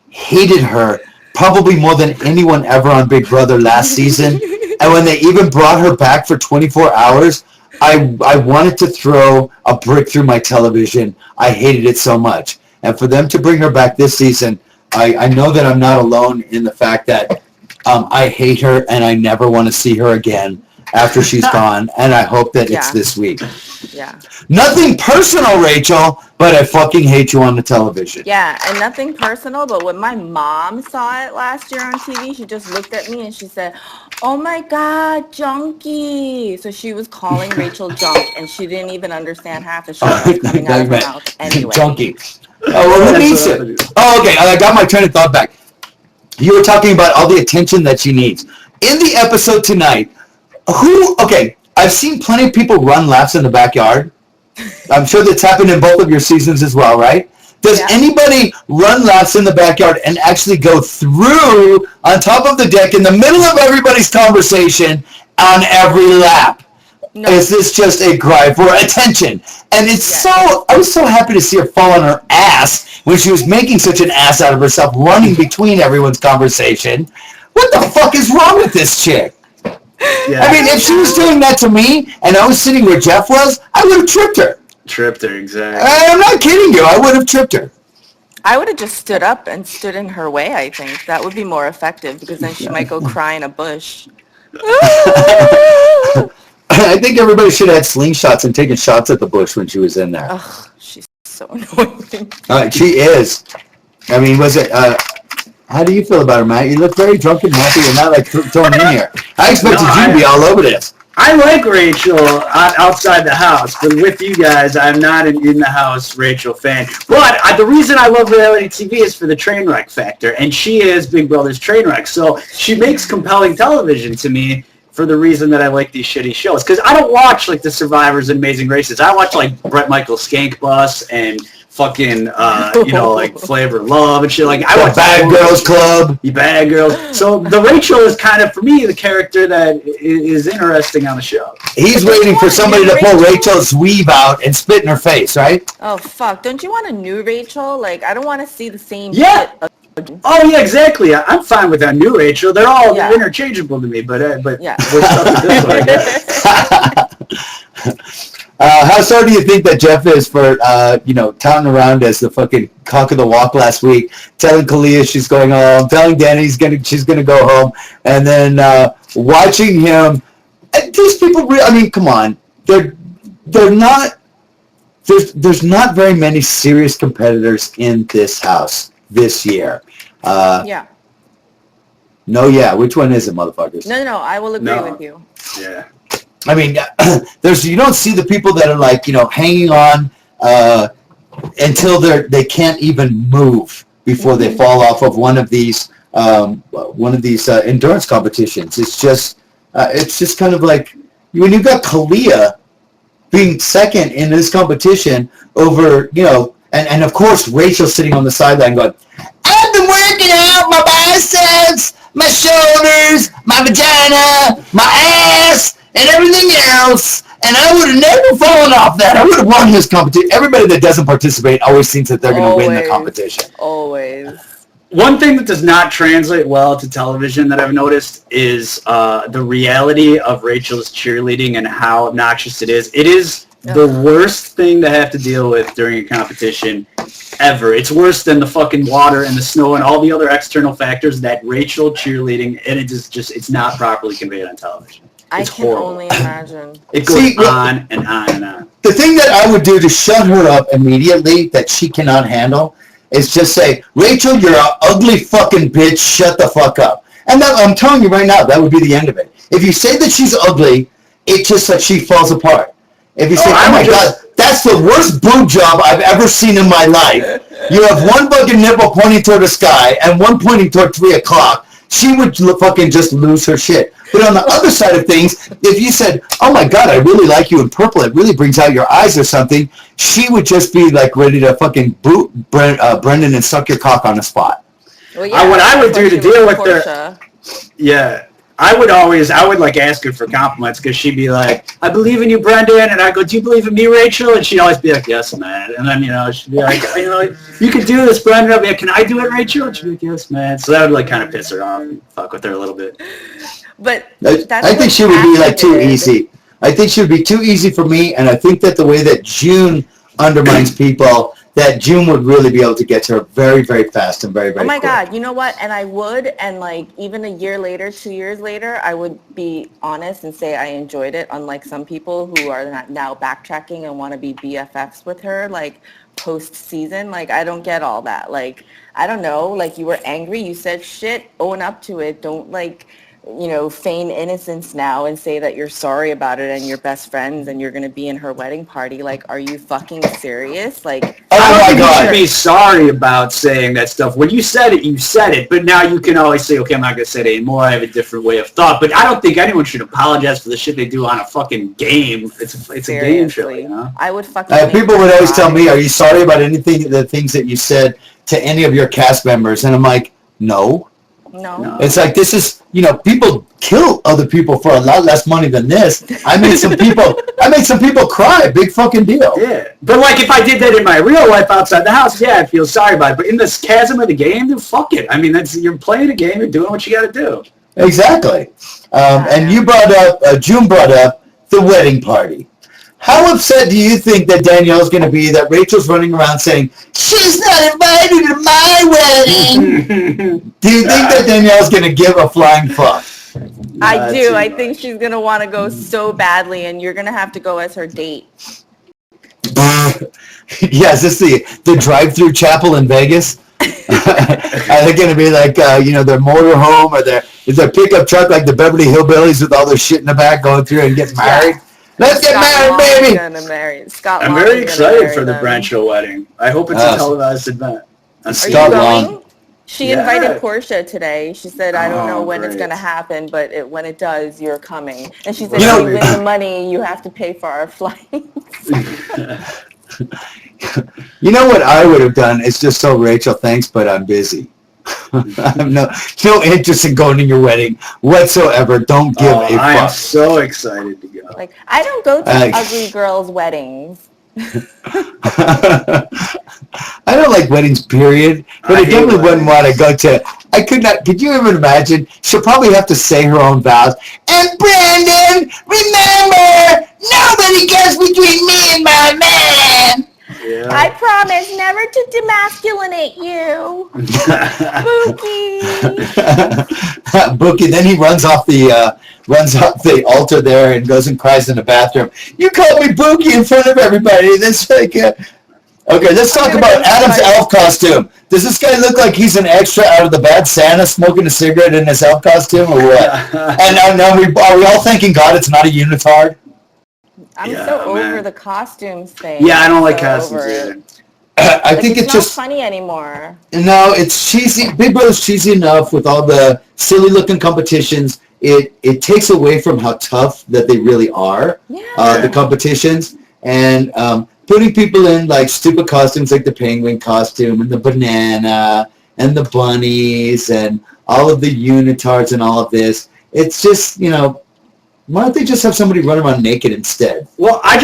A: hated her probably more than anyone ever on Big Brother last season. And when they even brought her back for 24 hours, I wanted to throw a brick through my television. I hated it so much. And for them to bring her back this season, I know that I'm not alone in the fact that I hate her and I never want to see her again after she's gone. And I hope that it's this week.
B: Yeah.
A: Nothing personal, Rachel, but I fucking hate you on the television.
B: Yeah, and nothing personal, but when my mom saw it last year on TV, she just looked at me and she said, "Oh my God, junkie." So she was calling Rachel junk, and she didn't even understand half the shit that was coming out of her mouth anyway.
A: Junkie. Oh, well, who needs it? Oh, okay, I got my train of thought back. You were talking about all the attention that she needs. In the episode tonight, I've seen plenty of people run laps in the backyard. I'm sure that's happened in both of your seasons as well, right? Does anybody run laps in the backyard and actually go through on top of the deck in the middle of everybody's conversation on every lap? No. Is this just a cry for attention? And it's I was so happy to see her fall on her ass when she was making such an ass out of herself, running between everyone's conversation. What the fuck is wrong with this chick? Yeah. I mean, if she was doing that to me and I was sitting where Jeff was, I would have tripped her.
C: Tripped her, exactly.
A: I'm not kidding you. I would have tripped her.
B: I would have just stood up and stood in her way, I think. That would be more effective because then she might go cry in a bush.
A: I think everybody should have had slingshots and taken shots at the bush when she was in there.
B: Ugh, she's so annoying.
A: She is. I mean, was it... how do you feel about her, Matt? You look very drunk and happy. You're not like thrown in here. I expected you to be all over this.
C: I like Rachel outside the house, but with you guys, I'm not an in-the-house Rachel fan. But the reason I love reality TV is for the train wreck factor, and she is Big Brother's train wreck. So she makes compelling television to me for the reason that I like these shitty shows. Because I don't watch, like, The Survivors and Amazing Races. I watch, like, Bret Michaels' Skank Bus and fucking, like Flavor of Love and shit. Like, I watch
A: Bad Girls Club.
C: You Bad Girls. So the Rachel is kind of, for me, the character that is interesting on the show.
A: He's waiting for somebody to pull Rachel's weave out and spit in her face, right?
B: Oh, fuck. Don't you want a new Rachel? Like, I don't want to see the same
C: Yeah.
B: shit.
C: Oh, yeah, exactly. I'm fine with that new Rachel. They're all interchangeable to me, but
B: Yeah.
C: we're stuck with this one, I guess.
A: How sorry do you think that Jeff is for, touting around as the fucking cock of the walk last week, telling Kalia she's going home, telling Danny she's gonna go home, and then watching him. These people, come on, they're not. There's not very many serious competitors in this house this year.
B: Yeah.
A: No, yeah. Which one is it, motherfuckers?
B: No, I will agree with you.
C: Yeah.
A: I mean, you don't see the people that are like, hanging on until they can't even move before they fall off of one of these endurance competitions. It's just kind of like when you've got Kalia being second in this competition over, and of course Rachel sitting on the sideline going, I've been working out my biceps, my shoulders, my vagina, my ass, and everything else, and I would have never fallen off that. I would have won this competition. Everybody that doesn't participate always thinks that they're going to win the competition.
B: Always.
C: One thing that does not translate well to television that I've noticed is the reality of Rachel's cheerleading and how obnoxious it is. It is the worst thing to have to deal with during a competition ever. It's worse than the fucking water and the snow and all the other external factors that Rachel cheerleading, and it's not properly conveyed on television. It's
B: I can
C: horrible.
B: only imagine.
C: It goes on and on and on.
A: The thing that I would do to shut her up immediately that she cannot handle is just say, Rachel, you're an ugly fucking bitch. Shut the fuck up. And I'm telling you right now, that would be the end of it. If you say that she's ugly, it's just that she falls apart. If you say, oh my God, that's the worst boob job I've ever seen in my life. You have one fucking nipple pointing toward the sky and one pointing toward 3 o'clock. She would fucking just lose her shit. But on the other side of things, if you said, oh my God, I really like you in purple, it really brings out your eyes or what, she would just be like ready to fucking boot Brendan and suck your cock on the spot.
B: Well, yeah,
C: what I would do to deal with
B: Portia.
C: I would like ask her for compliments because she'd be like, I believe in you, Brendan. And I go, do you believe in me, Rachel? And she'd always be like, yes, man. And then, she'd be like, you can do this, Brendan. I'd be like, can I do it, Rachel? And she'd be like, yes, man. So that would kind of piss her off and fuck with her a little bit.
B: But
A: I think she would be like too easy. I think she would be too easy for me. And I think that the way that June undermines people, that June would really be able to get to her very, very fast and very, very
B: Oh my
A: quick.
B: God, you know what? And I would, and like even a year later, 2 years later, I would be honest and say I enjoyed it, unlike some people who are now backtracking and want to be BFFs with her, like post-season. Like, I don't get all that. Like, I don't know, like you were angry, you said shit, own up to it. Don't feign innocence now and say that you're sorry about it and you're best friends and you're going to be in her wedding party. Like, are you fucking serious? Like,
A: Oh my
C: You
A: God.
C: should be sorry about saying that stuff. When you said it, you said it. But now you can always say, okay, I'm not going to say it anymore. I have a different way of thought. But I don't think anyone should apologize for the shit they do on a fucking game. It's a game show,
B: seriously.
C: you know?
B: I would fucking
A: People would always tell me, are you sorry about the things that you said to any of your cast members? And I'm like, no.
B: No.
A: It's like, this is, people kill other people for a lot less money than this. I made some people cry. Big fucking deal.
C: Yeah. But like if I did that in my real life outside the house, yeah, I feel sorry about it. But in this chasm of the game, then fuck it. I mean, you're playing a game, you're doing what you got to do.
A: Exactly. And June brought up the wedding party. How upset do you think that Danielle's going to be that Rachel's running around saying, she's not invited to my wedding? Do you think that Danielle's going to give a flying fuck?
B: I do. I think she's going to want to go so badly, and you're going to have to go as her date.
A: Yes, this is the drive-through chapel in Vegas. Are they going to be like, their motorhome or is their pickup truck like the Beverly Hillbillies with all their shit in the back going through and getting married? Let's get married, baby!
C: I'm very excited for the Brancho wedding. I hope it's a televised event.
B: Are you going? She invited Portia today. She said, I don't know when it's going to happen, but when it does, you're coming. And she said, if you win the money, you have to pay for our flights.
A: You know what I would have done is just tell Rachel, thanks, but I'm busy. I have no interest in going to your wedding whatsoever. Don't give a fuck.
C: I'm so excited to go.
B: Like, I don't go to ugly girls' weddings.
A: I don't like weddings, period. But I definitely wouldn't want to go to. Could you even imagine? She'll probably have to say her own vows. And Brandon, remember, nobody gets between me and my man.
C: Yeah.
B: I promise never to demasculinate you. Bookie.
A: Bookie, then he runs off the altar there and goes and cries in the bathroom. You called me Bookie in front of everybody. That's like, okay, let's talk about Adam's elf costume. Does this guy look like he's an extra out of the Bad Santa smoking a cigarette in his elf costume or what? And are we all thanking God it's not a unitard?
B: I'm so over the costumes thing.
C: Yeah, I don't like costumes either.
A: I think it's just
B: not funny anymore.
A: No, it's cheesy. Big Brother's cheesy enough with all the silly looking competitions. It takes away from how tough that they really are, the competitions, and putting people in like stupid costumes like the penguin costume and the banana and the bunnies and all of the unitards and all of this. It's just, why don't they just have somebody run around naked instead?
C: Well, I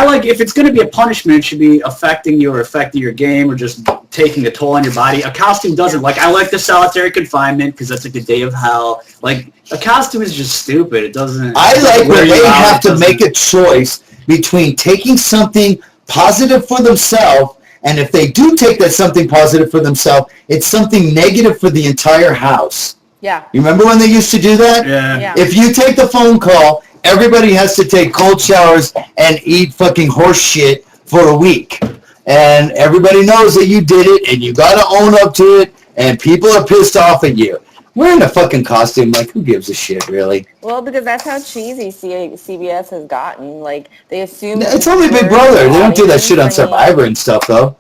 C: like, if it's going to be a punishment, it should be affecting you or affecting your game or just taking a toll on your body. A costume doesn't. Like, I like the solitary confinement because that's like the day of hell. Like, a costume is just stupid. It doesn't.
A: I like when they have to make a choice between taking something positive for themselves, and if they do take that something positive for themselves, it's something negative for the entire house.
B: Yeah.
A: You remember when they used to do that?
C: Yeah.
A: If you take the phone call, everybody has to take cold showers and eat fucking horse shit for a week. And everybody knows that you did it, and you got to own up to it, and people are pissed off at you. Wearing a fucking costume, like, who gives a shit, really?
B: Well, because that's how cheesy CBS has gotten. Like, they assume...
A: It's only Big Brother. They don't do that shit on Survivor and stuff, though.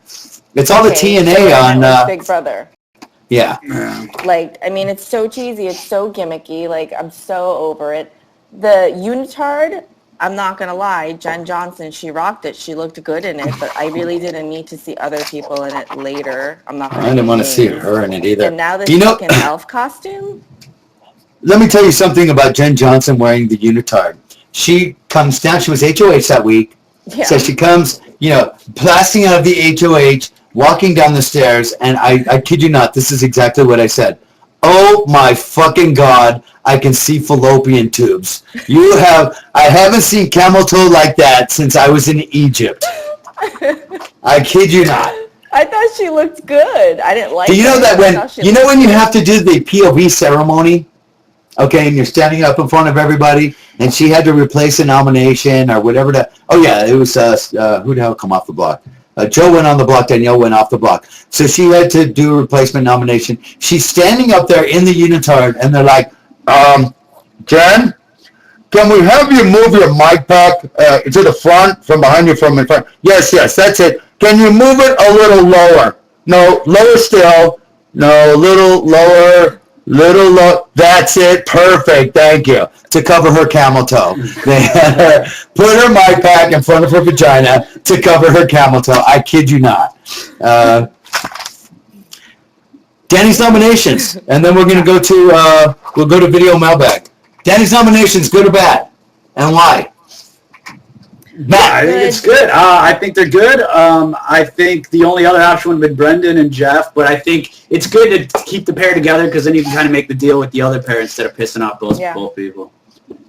A: It's all the TNA on...
B: Big Brother.
A: Yeah.
B: Like, I mean, it's so cheesy. It's so gimmicky. Like, I'm so over it. The unitard, I'm not going to lie, Jen Johnson, she rocked it. She looked good in it, but I really didn't need to see other people in it later. I
A: didn't want to see her in it either.
B: And now this fucking elf costume?
A: Let me tell you something about Jen Johnson wearing the unitard. She comes down, she was HOH that week. Yeah. So she comes, blasting out of the HOH, walking down the stairs, and I kid you not, this is exactly what I said. Oh my fucking God, I can see fallopian tubes. I haven't seen camel toe like that since I was in Egypt. I kid you not.
B: I thought she looked good. I didn't like
A: Do you know that when you have to do the POV ceremony, okay, and you're standing up in front of everybody, and she had to replace a nomination or whatever it was, who the hell come off the block? Joe went on the block, Danielle went off the block. So she had to do a replacement nomination. She's standing up there in the unitard, and they're like, Jen, can we have you move your mic back to the front, from behind you, from in front? Yes, that's it. Can you move it a little lower? No, lower still. No, little lower. That's it. Perfect. Thank you. To cover her camel toe. They had her put her mic back in front of her vagina to cover her camel toe. I kid you not. Danny's nominations. And then we're going to go to, we'll go to video mailbag. Danny's nominations, good or bad? And why?
C: Matt. I think it's good. I think they're good. I think the only other option would have been Brendan and Jeff, but I think it's good to keep the pair together because then you can kind of make the deal with the other pair instead of pissing off both people.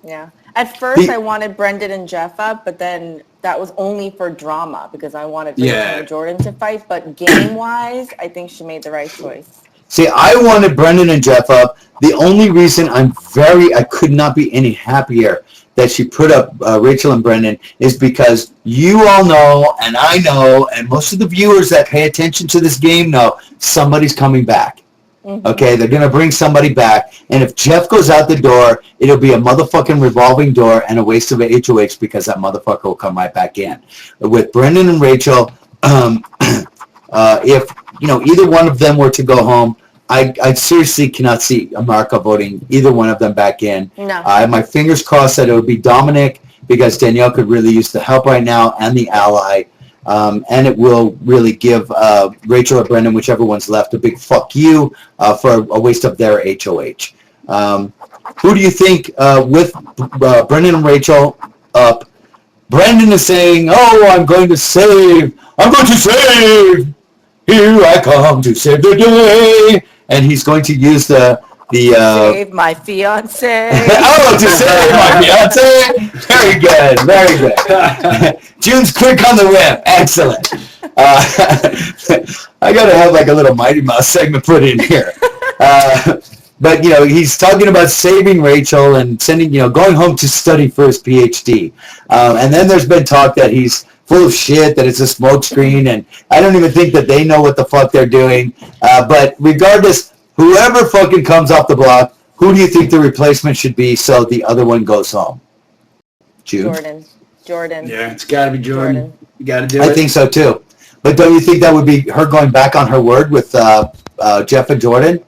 B: Yeah. At first, I wanted Brendan and Jeff up, but then that was only for drama because I wanted Rachel and Jordan to fight. But game-wise, I think she made the right choice.
A: See, I wanted Brendan and Jeff up. The only reason I could not be any happier that she put up Rachel and Brendan is because you all know, and I know, and most of the viewers that pay attention to this game know somebody's coming back. Mm-hmm. Okay, they're going to bring somebody back. And if Jeff goes out the door, it'll be a motherfucking revolving door and a waste of a HOH because that motherfucker will come right back in. With Brendan and Rachel, if either one of them were to go home, I seriously cannot see America voting either one of them back in.
B: No.
A: I have my fingers crossed that it would be Dominic because Danielle could really use the help right now and the ally. And it will really give Rachel or Brendan, whichever one's left, a big fuck you for a waste of their HOH. Who do you think with Brendan and Rachel up? Brendan is saying, "Oh, I'm going to save. Here I come to save the day." And he's going to use the
B: save my fiance.
A: Oh, to save my fiance. Very good, very good. June's quick on the whip. Excellent. I gotta have like a little Mighty Mouse segment put in here. But he's talking about saving Rachel and sending, going home to study for his PhD. And then there's been talk that he's full of shit, that it's a smokescreen, and I don't even think that they know what the fuck they're doing. But regardless, whoever fucking comes off the block, who do you think the replacement should be so the other one goes home? June?
B: Jordan.
C: Yeah, it's got to be Jordan. You got to do it.
A: I think so too. But don't you think that would be her going back on her word with Jeff and Jordan?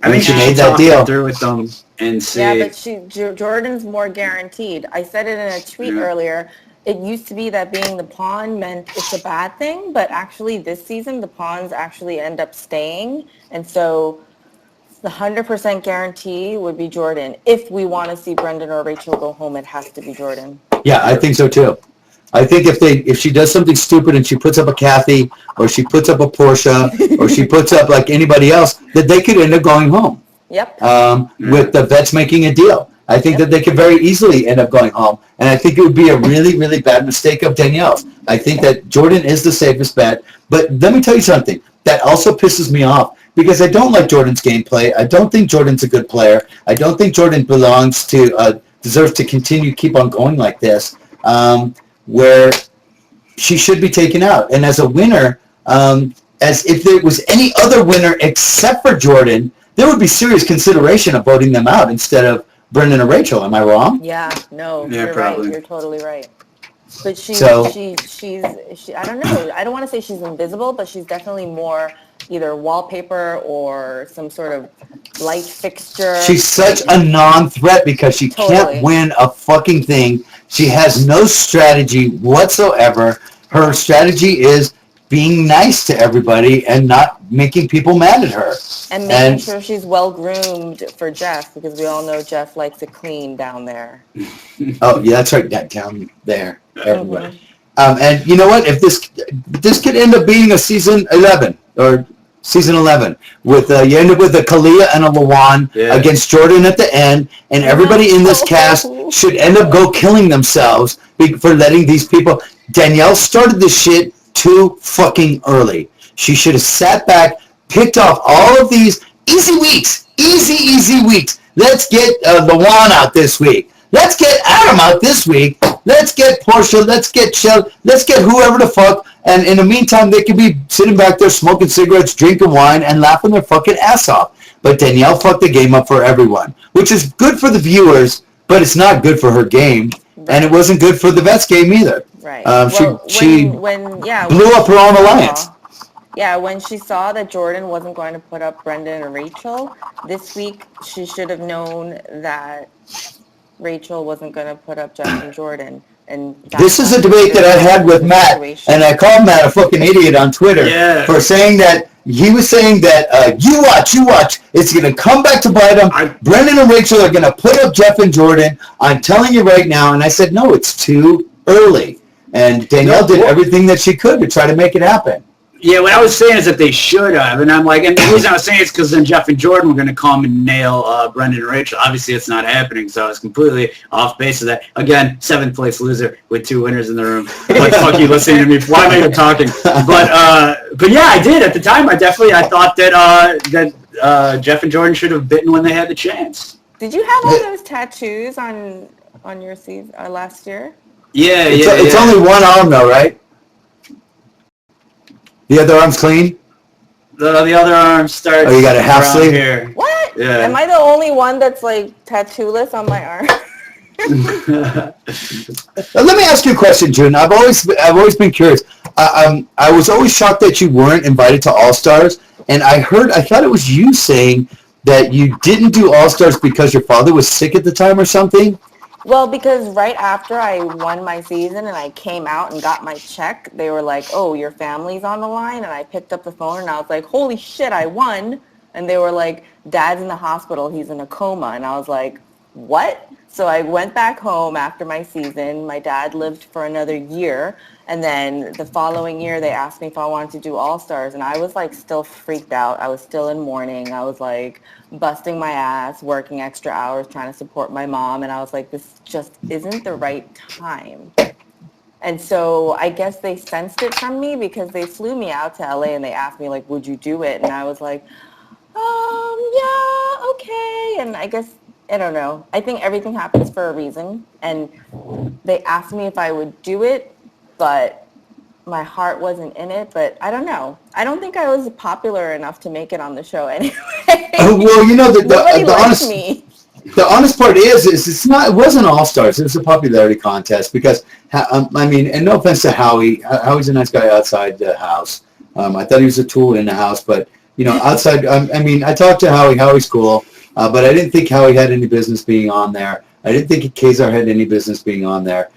C: I think
A: she made that deal
C: through with them and see.
B: Yeah, but Jordan's more guaranteed. I said it in a tweet earlier. It used to be that being the pawn meant it's a bad thing, but actually this season the pawns actually end up staying, and so the 100% guarantee would be Jordan. If we want to see Brendan or Rachel go home, it has to be Jordan.
A: Yeah, I think so too. I think if she does something stupid and she puts up a Kathy, or she puts up a Portia, or she puts up like anybody else, that they could end up going home.
B: Yep.
A: With the vets making a deal. I think that they could very easily end up going home. And I think it would be a really, really bad mistake of Danielle's. I think that Jordan is the safest bet. But let me tell you something. That also pisses me off because I don't like Jordan's gameplay. I don't think Jordan's a good player. I don't think Jordan deserves to keep on going like this, where she should be taken out. And as a winner, as if there was any other winner except for Jordan, there would be serious consideration of voting them out instead of Brendan or Rachel. Am I wrong?
B: Yeah, no,
C: Yeah,
B: you're
C: probably.
B: right. You're totally right. But she's
A: So-
B: I don't know. I don't want to say she's invisible, but she's definitely more either wallpaper or some sort of light fixture.
A: She's such a non-threat because she can't win a fucking thing. She has no strategy whatsoever. Her strategy is being nice to everybody and not making people mad at her.
B: And making sure she's well groomed for Jeff, because we all know Jeff likes it clean down there.
A: Oh, yeah, that's right, down there, everybody. And you know what? If this could end up being a season 11 with you end up with a Kalia and a Lawan against Jordan at the end, and everybody in this cast should end up killing themselves for letting these people. Danielle started this shit too fucking early. She should have sat back, picked off all of these easy weeks. Let's get Lawan out this week. Let's get Adam out this week. Let's get Portia. Let's get Shell. Let's get whoever the fuck. And in the meantime, they could be sitting back there smoking cigarettes, drinking wine, and laughing their fucking ass off. But Danielle fucked the game up for everyone, which is good for the viewers, but it's not good for her game. And it wasn't good for the Vets game either.
B: Right.
A: She blew up her own alliance.
B: Yeah, when she saw that Jordan wasn't going to put up Brendan and Rachel, this week she should have known that Rachel wasn't going to put up Jeff and Jordan. And
A: this is a debate that I had with Matt, and I called Matt a fucking idiot on Twitter for saying that he was saying that you watch, it's going to come back to bite him. Brendan and Rachel are going to put up Jeff and Jordan. I'm telling you right now, and I said, no, it's too early. And Danielle did everything that she could to try to make it happen.
C: Yeah, what I was saying is that they should have, and I'm like, and the reason I was saying it's because then Jeff and Jordan were going to come and nail Brendan and Rachel. Obviously, it's not happening, so I was completely off base of that. Again, 7th place loser with 2 winners in the room. Like, fuck you, listening to me. Why am I even talking? But yeah, I did at the time. I thought that Jeff and Jordan should have bitten when they had the chance.
B: Did you have all those tattoos on your season last year?
C: Yeah,
A: It's only one arm though, right? The other arm's clean?
C: The other arm starts.
A: Oh, you got a half
C: around
A: sleeve?
C: here.
B: What?
C: Yeah.
B: Am I the only one that's like tattoo-less on my arm?
A: Let me ask you a question, June. I've always been curious. I was always shocked that you weren't invited to All Stars, and I thought it was you saying that you didn't do All Stars because your father was sick at the time or something.
B: Well, because right after I won my season and I came out and got my check, they were like, "Oh, your family's on the line," and I picked up the phone and I was like, "Holy shit, I won!" And they were like, "Dad's in the hospital. He's in a coma," and I was like, "What?" So I went back home after my season. My dad lived for another year. And then the following year, they asked me if I wanted to do All-Stars. And I was like still freaked out. I was still in mourning. I was like busting my ass, working extra hours, trying to support my mom. And I was like, this just isn't the right time. And so I guess they sensed it from me because they flew me out to LA and they asked me like, would you do it? And I was like, yeah, okay. And I guess, I don't know. I think everything happens for a reason. And they asked me if I would do it, but my heart wasn't in it. But I don't know. I don't think I was popular enough to make it on the show anyway.
A: Well, you know,
B: Nobody
A: the
B: liked
A: honest
B: me.
A: The honest part is it wasn't All Stars. It was a popularity contest because I mean, and no offense to Howie, Howie's a nice guy outside the house. I thought he was a tool in the house, but you know, outside. I mean, I talked to Howie. Howie's cool, but I didn't think Howie had any business being on there. I didn't think Kazar had any business being on there.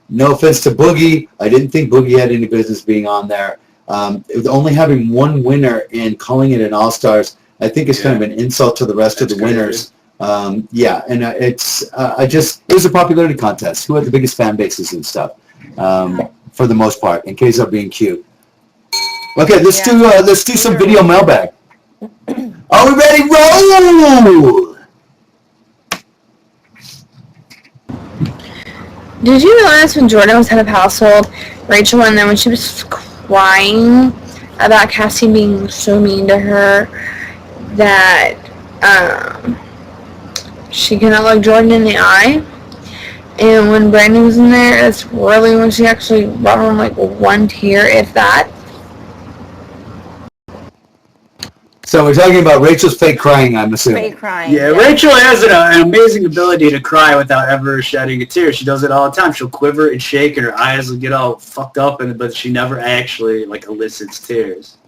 A: No offense to Boogie, I didn't think Boogie had any business being on there. It was only having one winner and calling it an All Stars, I think is kind of an insult to the rest of the winners. Yeah, and it was a popularity contest. Who had the biggest fan bases and stuff, for the most part, in case of being cute. Okay, let's do some video mailbag. Are we ready? Roll!
D: Did you realize when Jordan was head of household, Rachel, and then when she was crying about Cassie being so mean to her, that she cannot look Jordan in the eye? And when Brandon was in there, that's really when she actually brought home like one tear, if that.
A: So we're talking about Rachel's fake crying, I'm assuming.
B: Fake crying.
C: Yeah, Rachel has an amazing ability to cry without ever shedding a tear. She does it all the time. She'll quiver and shake, and her eyes will get all fucked up, but she never actually like elicits tears.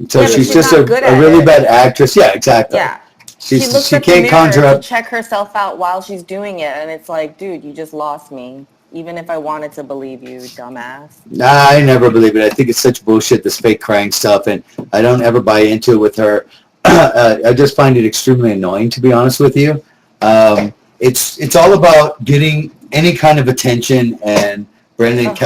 A: So she's just a really bad actress. Yeah, exactly.
B: Yeah.
A: She
B: looks at
A: can't
B: the
A: conjure
B: mirror
A: up.
B: to check herself out while she's doing it, and it's like, dude, you just lost me. Even if I wanted to believe you, dumbass.
A: Nah, I never believe it. I think it's such bullshit, this fake crying stuff, and I don't ever buy into it with her. I just find it extremely annoying, to be honest with you. It's all about getting any kind of attention, and Brendan,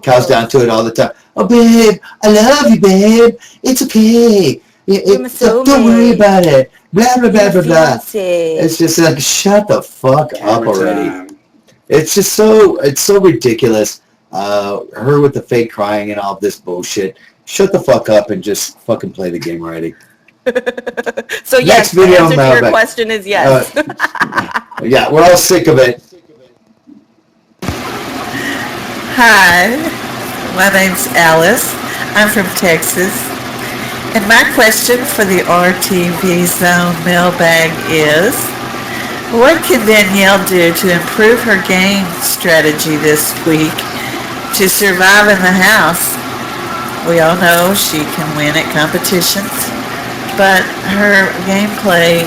A: cows down to it all the time. Oh, babe, I love you, babe. It's okay. Don't worry about it. Blah, blah, blah, blah, blah. It's just like, shut the fuck up already. It's just it's so ridiculous. Her with the fake crying and all this bullshit. Shut the fuck up and just fucking play the game already.
B: So yes, the answer to your question is yes.
A: Yeah, we're all sick of it.
E: Hi, my name's Alice. I'm from Texas. And my question for the RTV Zone mailbag is, what can Danielle do to improve her game strategy this week to survive in the house? We all know she can win at competitions, but her gameplay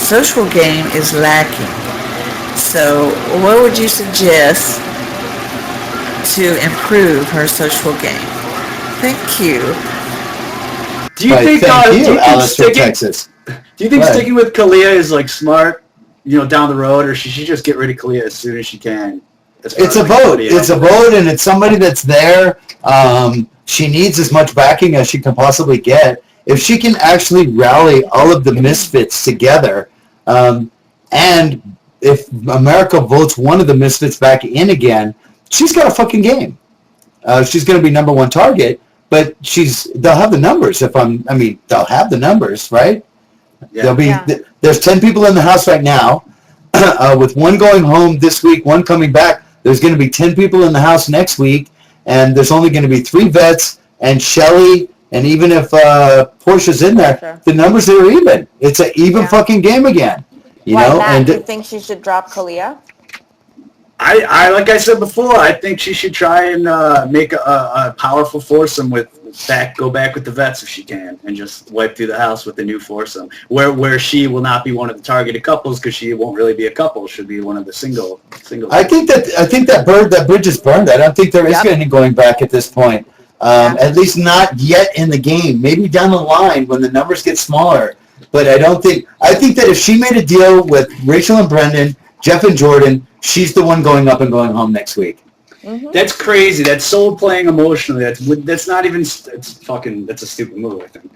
E: social game is lacking. So what would you suggest to improve her social game? Thank you.
C: Do you think
A: Alice from Texas.
C: Do you think sticking with Kalia is like smart, down the road, or should she just get rid of Kalia as soon as she can?
A: It's a vote. It's a vote, and it's somebody that's there. She needs as much backing as she can possibly get. If she can actually rally all of the misfits together, and if America votes one of the misfits back in again, she's got a fucking game. She's going to be number one target, but they'll have the numbers. They'll have the numbers, right?
C: Yeah.
A: There's 10 people in the house right now, with one going home this week, one coming back. There's going to be 10 people in the house next week, and there's only going to be 3 vets and Shelly, and even if Portia's in there, the numbers are even. It's an even fucking game again. You
B: Why
A: know?
B: not?
A: And
B: Do you think she should drop Kalia?
C: I like I said before, I think she should try and make a powerful foursome go back with the vets if she can, and just wipe through the house with the new foursome, where she will not be one of the targeted couples because she won't really be a couple. She'll be one of the single.
A: I think that bridge is burned. I don't think there is any going back at this point. At least not yet in the game. Maybe down the line when the numbers get smaller. But I think that if she made a deal with Rachel and Brendan, Jeff and Jordan, she's the one going up and going home next week.
B: Mm-hmm.
C: That's crazy. That's soul playing emotionally. That's not even. That's a stupid move, I think.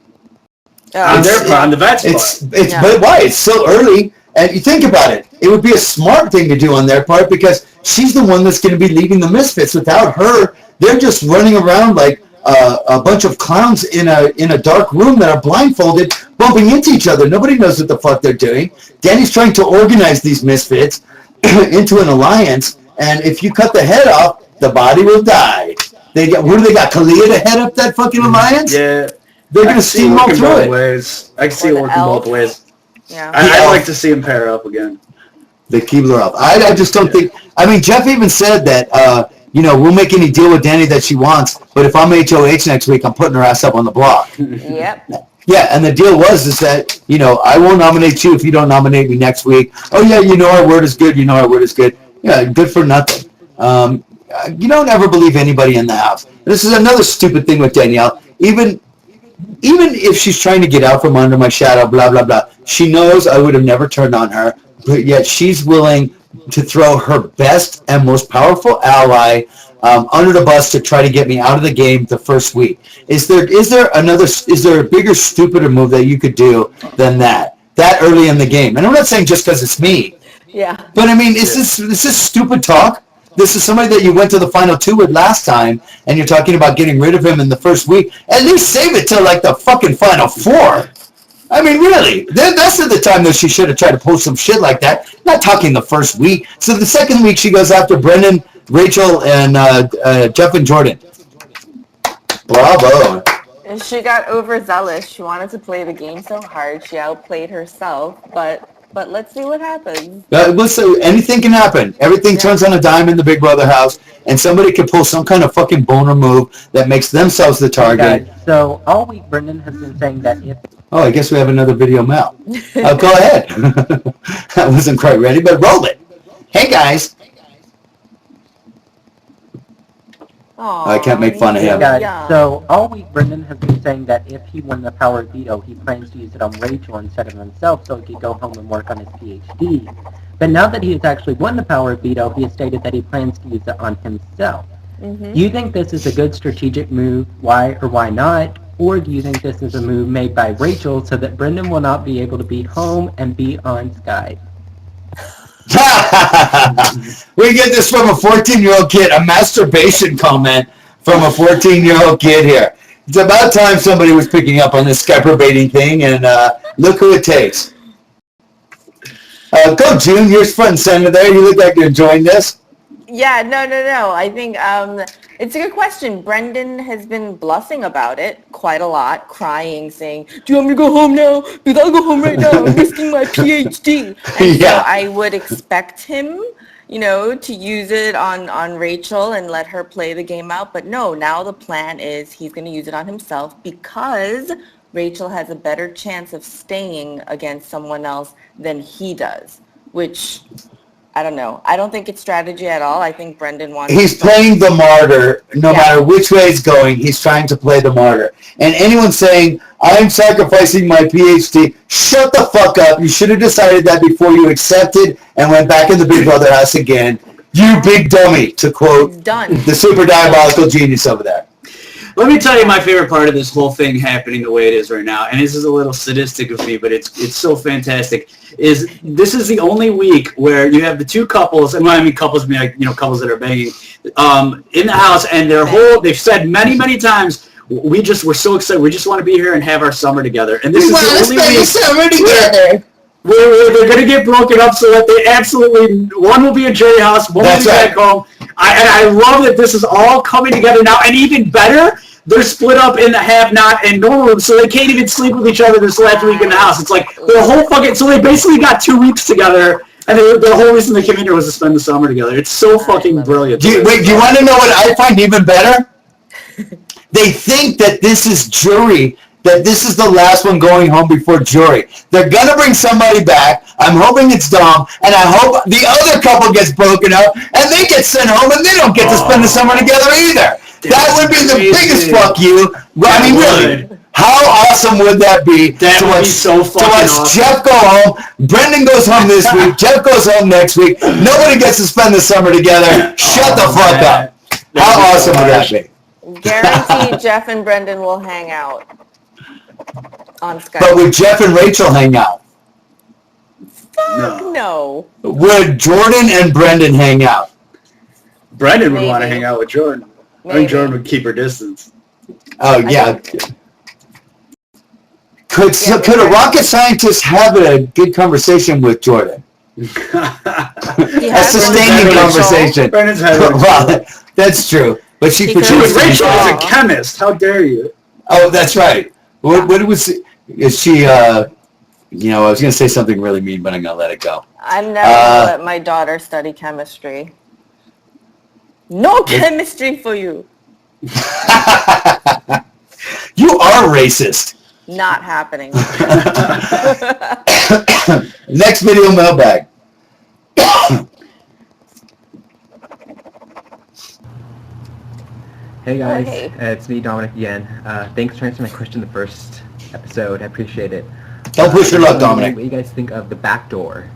C: On their part, on the vets' part.
A: But why? It's so early. And you think about it. It would be a smart thing to do on their part because she's the one that's going to be leading the Misfits. Without her, they're just running around like a bunch of clowns in a dark room that are blindfolded, bumping into each other. Nobody knows what the fuck they're doing. Danny's trying to organize these Misfits into an alliance, and if you cut the head off, the body will die. Who do they got? Kalia to head up that fucking alliance?
C: Yeah.
A: They're going to steamroll through it.
C: Ways. I can see it working both ways.
B: Yeah.
C: I'd like to see him pair up again.
A: The Keebler up. I just don't think. I mean, Jeff even said that. We'll make any deal with Danny that she wants, but if I'm HOH next week, I'm putting her ass up on the block.
B: Yep.
A: Yeah, and the deal was that, I won't nominate you if you don't nominate me next week. Oh, yeah, our word is good. Our word is good. Yeah, good for nothing. You don't ever believe anybody in the house. This is another stupid thing with Danielle. Even if she's trying to get out from under my shadow, blah, blah, blah, she knows I would have never turned on her, but yet she's willing to throw her best and most powerful ally under the bus to try to get me out of the game the first week. Is there a bigger, stupider move that you could do than that early in the game? And I'm not saying just because it's me.
B: Yeah.
A: But I mean, this is stupid talk. This is somebody that you went to the final 2 with last time, and you're talking about getting rid of him in the first week. At least save it till like the fucking final 4. I mean, really, that's the time that she should have tried to post some shit like that. Not talking the first week. So the second week she goes after Brendan, Rachel, and Jeff and Jordan. Bravo.
B: She got overzealous. She wanted to play the game so hard. She outplayed herself, but let's see what happens.
A: Listen, anything can happen. Everything turns on a dime in the Big Brother house, and somebody could pull some kind of fucking boner move that makes themselves the target.
F: So all week, Brendan has been saying that if...
A: Oh, I guess we have another video, Mel. Go ahead. I wasn't quite ready, but roll it. Hey, guys.
B: Aww,
A: I can't make fun of him.
F: So all week, Brendan has been saying that if he won the power veto, he plans to use it on Rachel instead of himself so he could go home and work on his PhD. But now that he has actually won the power veto, he has stated that he plans to use it on himself.
B: Mm-hmm.
F: Do you think this is a good strategic move? Why or why not? Or do you think this is a move made by Rachel so that Brendan will not be able to be home and be on Skype?
A: We get this from a 14-year-old kid, a masturbation comment from a 14-year-old kid here. It's about time somebody was picking up on this Skype-baiting thing, and look who it takes. Go, June. You're front and center there. You look like you're enjoying this.
B: Yeah, no. I think it's a good question. Brendan has been bluffing about it quite a lot, crying, saying, do you want me to go home now? Because I'll go home right now. I'm risking my PhD. And so I would expect him, to use it on Rachel and let her play the game out. But no, now the plan is he's going to use it on himself because Rachel has a better chance of staying against someone else than he does, which... I don't know. I don't think it's strategy at all. I think Brendan wants...
A: He's playing the martyr. No matter which way it's going, he's trying to play the martyr. And anyone saying, I'm sacrificing my PhD, shut the fuck up. You should have decided that before you accepted and went back in the Big Brother house again. You big dummy, to quote the super diabolical genius over there.
C: Let me tell you my favorite part of this whole thing happening the way it is right now, and this is a little sadistic of me, but it's so fantastic, is this is the only week where you have the 2 couples, and when I mean couples, I mean couples that are banging, in the house, and they've said many, many times, we're so excited. We just want to be here and have our summer together. And this
A: We
C: is
A: want to
C: the only
A: spend the
C: week
A: summer together.
C: where they're going to get broken up so that they absolutely, one will be at Jerry house, one will
A: That's
C: be
A: right.
C: back home. I love that this is all coming together now. And even better, they're split up in the have-not and normal room, so they can't even sleep with each other this last week in the house. It's like the whole fucking, so they basically got 2 weeks together, and the whole reason they came in here was to spend the summer together. It's so fucking brilliant.
A: Do you want to know what I find even better? They think that this is jury, that this is the last one going home before jury. They're going to bring somebody back. I'm hoping it's Dom, and I hope the other couple gets broken up, and they get sent home, and they don't get to spend the summer together either. That would be the biggest fuck you. I mean, really. How awesome would that be?
C: That would be so fucking awesome.
A: Jeff go home, Brendan goes home this week, Jeff goes home next week. Nobody gets to spend the summer together. Shut the fuck up. How awesome would that be?
B: Guaranteed Jeff and Brendan will hang out on Skype.
A: But would Jeff and Rachel hang out?
B: Fuck no.
A: Would Jordan and Brendan hang out?
C: Brendan would want to hang out with Jordan. I think Jordan would keep her distance.
A: Oh, yeah. Could a rocket scientist have a good conversation with Jordan? A sustaining conversation.
C: Brendan's had
A: Well, that's true. But she
C: Rachel is
A: pretends
C: a chemist. How dare you?
A: Oh, that's right. What was is she? I was going to say something really mean, but I'm going to let it go.
B: I'm never going to let my daughter study chemistry. No chemistry for you.
A: You are racist.
B: Not happening.
A: Next video mailbag.
F: Hey guys,
B: Hey.
F: It's me, Dominic, again. Thanks for answering my question in the first episode. I appreciate it.
A: Don't push your luck,
F: What
A: Dominic.
F: do you guys think of the back door?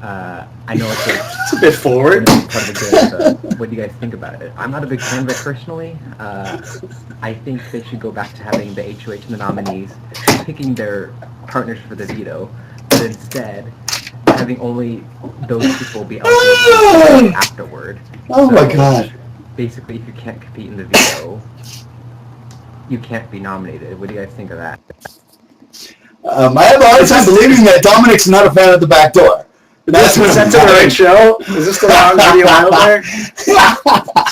F: I know
C: It's a bit forward.
F: part of the game, but what do you guys think about it? I'm not a big fan of it personally. I think they should go back to having the HOH and the nominees picking their partners for the veto, but instead having only those people be eligible afterward.
A: Oh my
F: So,
A: God.
F: Basically, if you can't compete in the veto, you can't be nominated. What do you guys think of that?
A: I have a hard time believing that Dominic's not a fan of the back door.
C: That's was that to the right show? Is this the wrong video out there? It's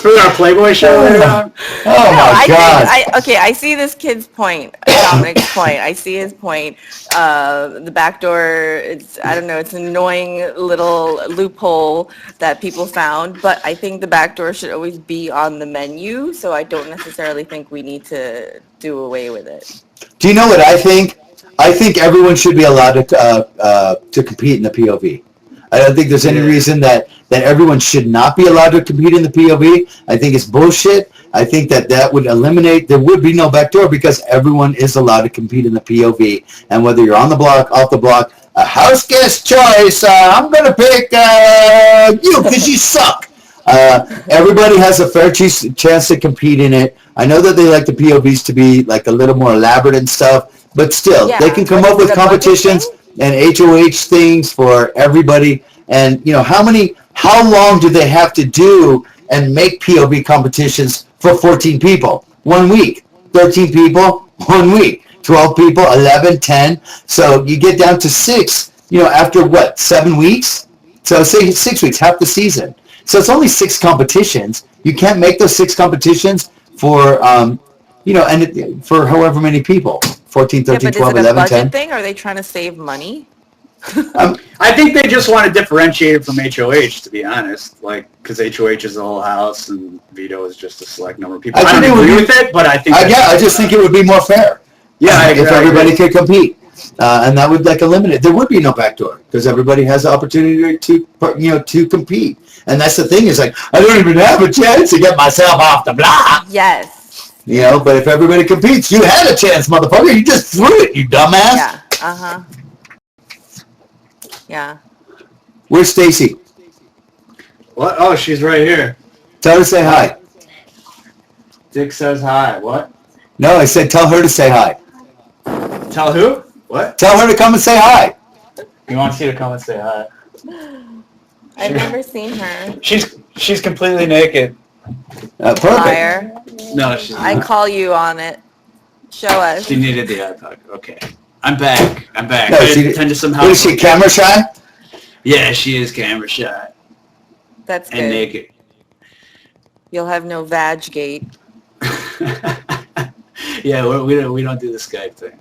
C: for our Playboy show later on?
A: Oh my God.
B: I see this kid's point, Dominic's point. I see his point. The back door, it's an annoying little loophole that people found, but I think the back door should always be on the menu, so I don't necessarily think we need to do away with it.
A: Do you know what I think? I think everyone should be allowed to compete in the POV. I don't think there's any reason that everyone should not be allowed to compete in the POV. I think it's bullshit. I think that would eliminate, there would be no backdoor because everyone is allowed to compete in the POV. And whether you're on the block, off the block, a house guest choice, I'm going to pick you because you suck. Everybody has a fair chance to compete in it. I know that they like the POVs to be like a little more elaborate and stuff, but still, they can come up with competitions and HOH things for everybody. And how long do they have to do and make POV competitions for 14 people? 1 week. 13 people, 1 week. 12 people, 11, 10. So you get down to 6, after 7 weeks? So say 6 weeks, half the season. So it's only 6 competitions. You can't make those 6 competitions for, for however many people. 14, 13, 12, 11, 10. Is it a budget
B: thing? Are they trying to save money?
C: I think they just want to differentiate it from HOH, to be honest. Because HOH is the whole house and veto is just a select number of people. I don't agree with it, but I think...
A: I just think it would be more fair.
C: Yeah,
A: if everybody could compete. And that would eliminate... There would be no backdoor because everybody has the opportunity to compete. And that's the thing is I don't even have a chance to get myself off the block.
B: Yes.
A: But if everybody competes, you had a chance, motherfucker. You just threw it, you dumbass.
B: Yeah. Uh-huh. Yeah.
A: Where's Stacy?
C: What? Oh, she's right here.
A: Tell her to say hi.
C: Dick says hi. What?
A: No, I said tell her to say hi.
C: Tell who? What?
A: Tell her to come and say hi.
C: He wants you to come and say hi.
B: I've never seen her.
C: She's completely naked.
A: Perfect.
B: Liar.
C: No, she's not.
B: I call you on it. Show us.
C: She needed the iPod. Okay. I'm back.
A: No,
C: I attend to some
A: what is she,
C: house.
A: camera shy?
C: Yeah, she is camera shy
B: That's
C: and
B: good.
C: naked.
B: You'll have no vag gate.
C: Yeah, we don't do the Skype thing.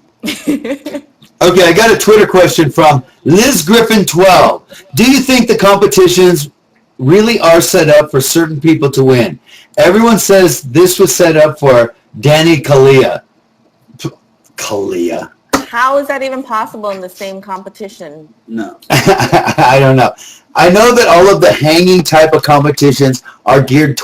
A: Okay, I got a Twitter question from Liz Griffin 12. Do you think the competitions really are set up for certain people to win? Everyone says this was set up for Danny Kalia. Kalia.
B: How is that even possible in the same competition?
C: No.
A: I don't know. I know that all of the hanging type of competitions are geared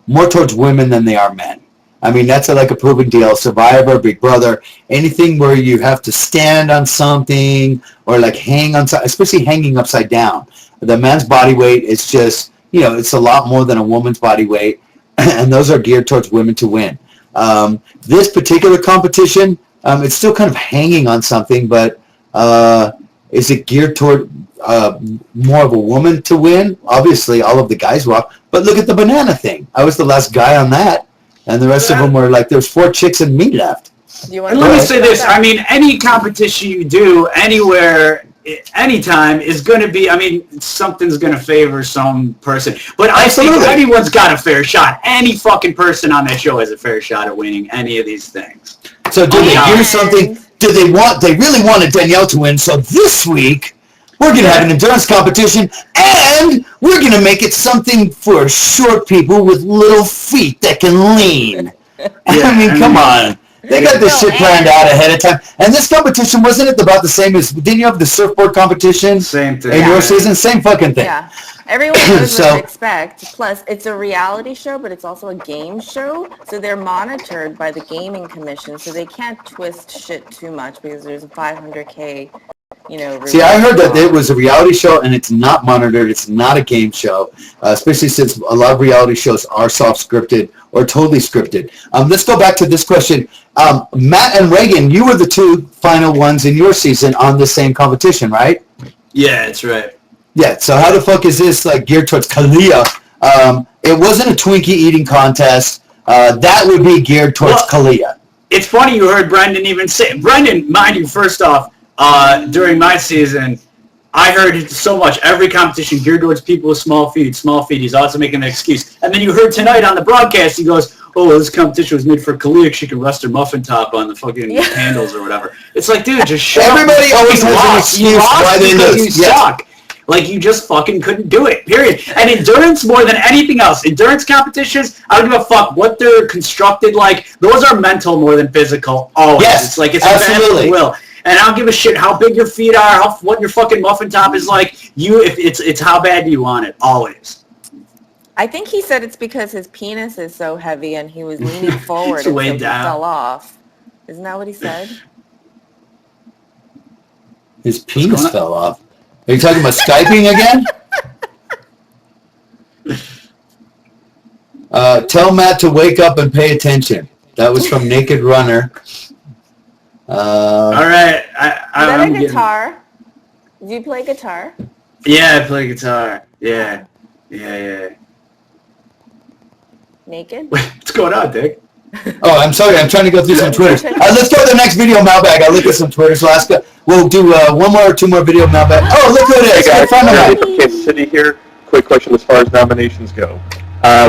A: more towards women than they are men. I mean, that's like a proven deal. Survivor, Big Brother, anything where you have to stand on something or like hang on something, especially hanging upside down. The man's body weight is just, it's a lot more than a woman's body weight, and those are geared towards women to win. This particular competition, it's still kind of hanging on something, but is it geared toward more of a woman to win? Obviously, all of the guys were off, but look at the banana thing. I was the last guy on that. And the rest of them were like, there's 4 chicks and me left.
B: Do you want
C: And
B: to
C: let me
B: talk
C: say
B: about
C: this.
B: that?
C: I mean, any competition you do, anywhere, anytime, is going to be, something's going to favor some person. But I think
A: Absolutely.
C: anyone's got a fair shot. Any fucking person on that show has a fair shot at winning any of these things.
A: So do they
B: And-
A: do something? They really wanted Danielle to win, so this week we're going to have an endurance competition, and we're going to make it something for short people with little feet that can lean. I mean, come on. They got this shit planned out ahead of time. And this competition, wasn't it about the same as, didn't you have the surfboard competition
C: Same thing.
A: in your season? Same fucking thing.
B: Yeah. Everyone knows
A: So-
B: what to expect. Plus, it's a reality show, but it's also a game show. So they're monitored by the gaming commission. So they can't twist shit too much because there's a 500K,
A: See, I heard that
B: reward.
A: it was a reality show and it's not monitored. It's not a game show, especially since a lot of reality shows are soft-scripted or totally scripted. Let's go back to this question. Matt and Reagan, you were the 2 final ones in your season on the same competition, right?
C: Yeah, that's right.
A: Yeah, so how the fuck is this like geared towards Kalia? It wasn't a Twinkie eating contest. That would be geared towards Kalia.
C: It's funny you heard Brendan even say. Brendan, mind you, first off, during my season, I heard it so much. Every competition geared towards people with small feet. He's also making an excuse. And then you heard tonight on the broadcast, he goes, "Oh, this competition was made for Kalia. She can rest her muffin top on the fucking handles or whatever." It's like, dude, just shut up.
A: Everybody
C: You
A: always
C: fucking
A: has an
C: lost. You
A: excuse
C: lost
A: why they
C: because
A: lose.
C: you
A: Yes.
C: suck. Like, you just fucking couldn't do it, period. And endurance, more than anything else, endurance competitions, I don't give a fuck what they're constructed like. Those are mental more than physical, always.
A: Yes,
C: It's like, it's
A: absolutely.
C: a battle of will. And I don't give a shit how big your feet are, what your fucking muffin top is like. If it's how bad do you want it, always.
B: I think he said it's because his penis is so heavy and he was leaning forward
C: It's
B: and
C: way
B: so he
C: down.
B: fell off. Isn't that what he said?
A: His penis
C: going on?
A: fell off. Are you talking about Skyping again? Tell Matt to wake up and pay attention. That was from Naked Runner.
C: All right.
B: Is that
C: I'm
B: a
C: getting-
B: guitar? Do you play guitar?
C: Yeah, I play guitar. Yeah.
B: Naked?
C: What's going on, Dick?
A: Oh, I'm sorry. I'm trying to go through some Twitters. Let's go to the next video mailbag. I'll look at some Twitters. We'll do one more or 2 more video mailbag. Oh, look who it is.
G: Hey
A: Good friend of
G: guys,
A: mine.
G: from Kansas City here. Quick question as far as nominations go.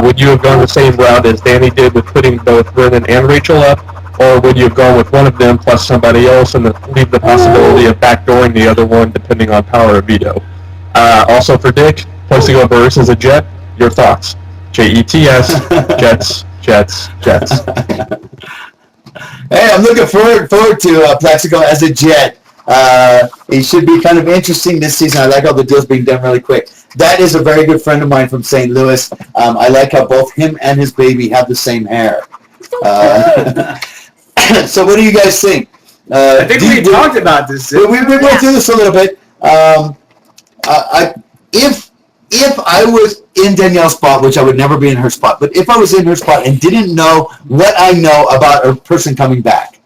G: Would you have gone the same route as Danny did with putting both Brennan and Rachel up, or would you have gone with one of them plus somebody else and leave the possibility of backdooring the other one depending on power of veto? Also for Dick, place to go versus a Jet. Your thoughts? Jets, Jets.
A: Hey, I'm looking forward to Plaxico as a Jet. It should be kind of interesting this season. I like all the deals being done really quick. That is a very good friend of mine from St. Louis. I like how both him and his baby have the same hair. So what do you guys think?
C: I think we talked about this.
A: We went through this a little bit. If I was in Danielle's spot, which I would never be in her spot, but if I was in her spot and didn't know what I know about a person coming back,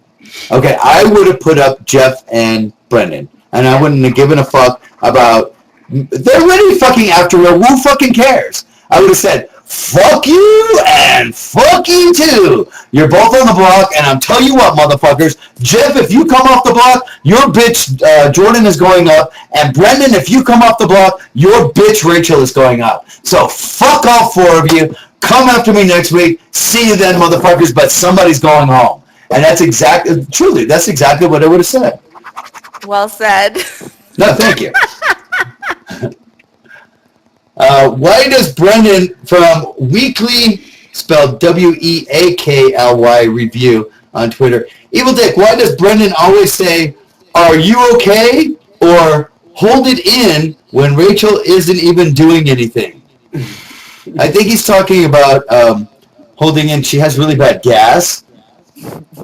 A: okay, I would have put up Jeff and Brendan, and I wouldn't have given a fuck about. They're already fucking after her. Who fucking cares? I would have said, fuck you and fuck you too. You're both on the block, and I'm telling you what, motherfuckers, Jeff, if you come off the block, your bitch Jordan is going up, and Brendan, if you come off the block, your bitch Rachel is going up. So fuck all four of you. Come after me next week. See you then, motherfuckers, but somebody's going home. And that's exactly what I would have said.
B: Well said.
A: No, thank you. Why does Brendan from Weekly, spelled Weakly review on Twitter, Evil Dick, why does Brendan always say, are you okay? Or hold it in when Rachel isn't even doing anything? I think he's talking about holding in. She has really bad gas.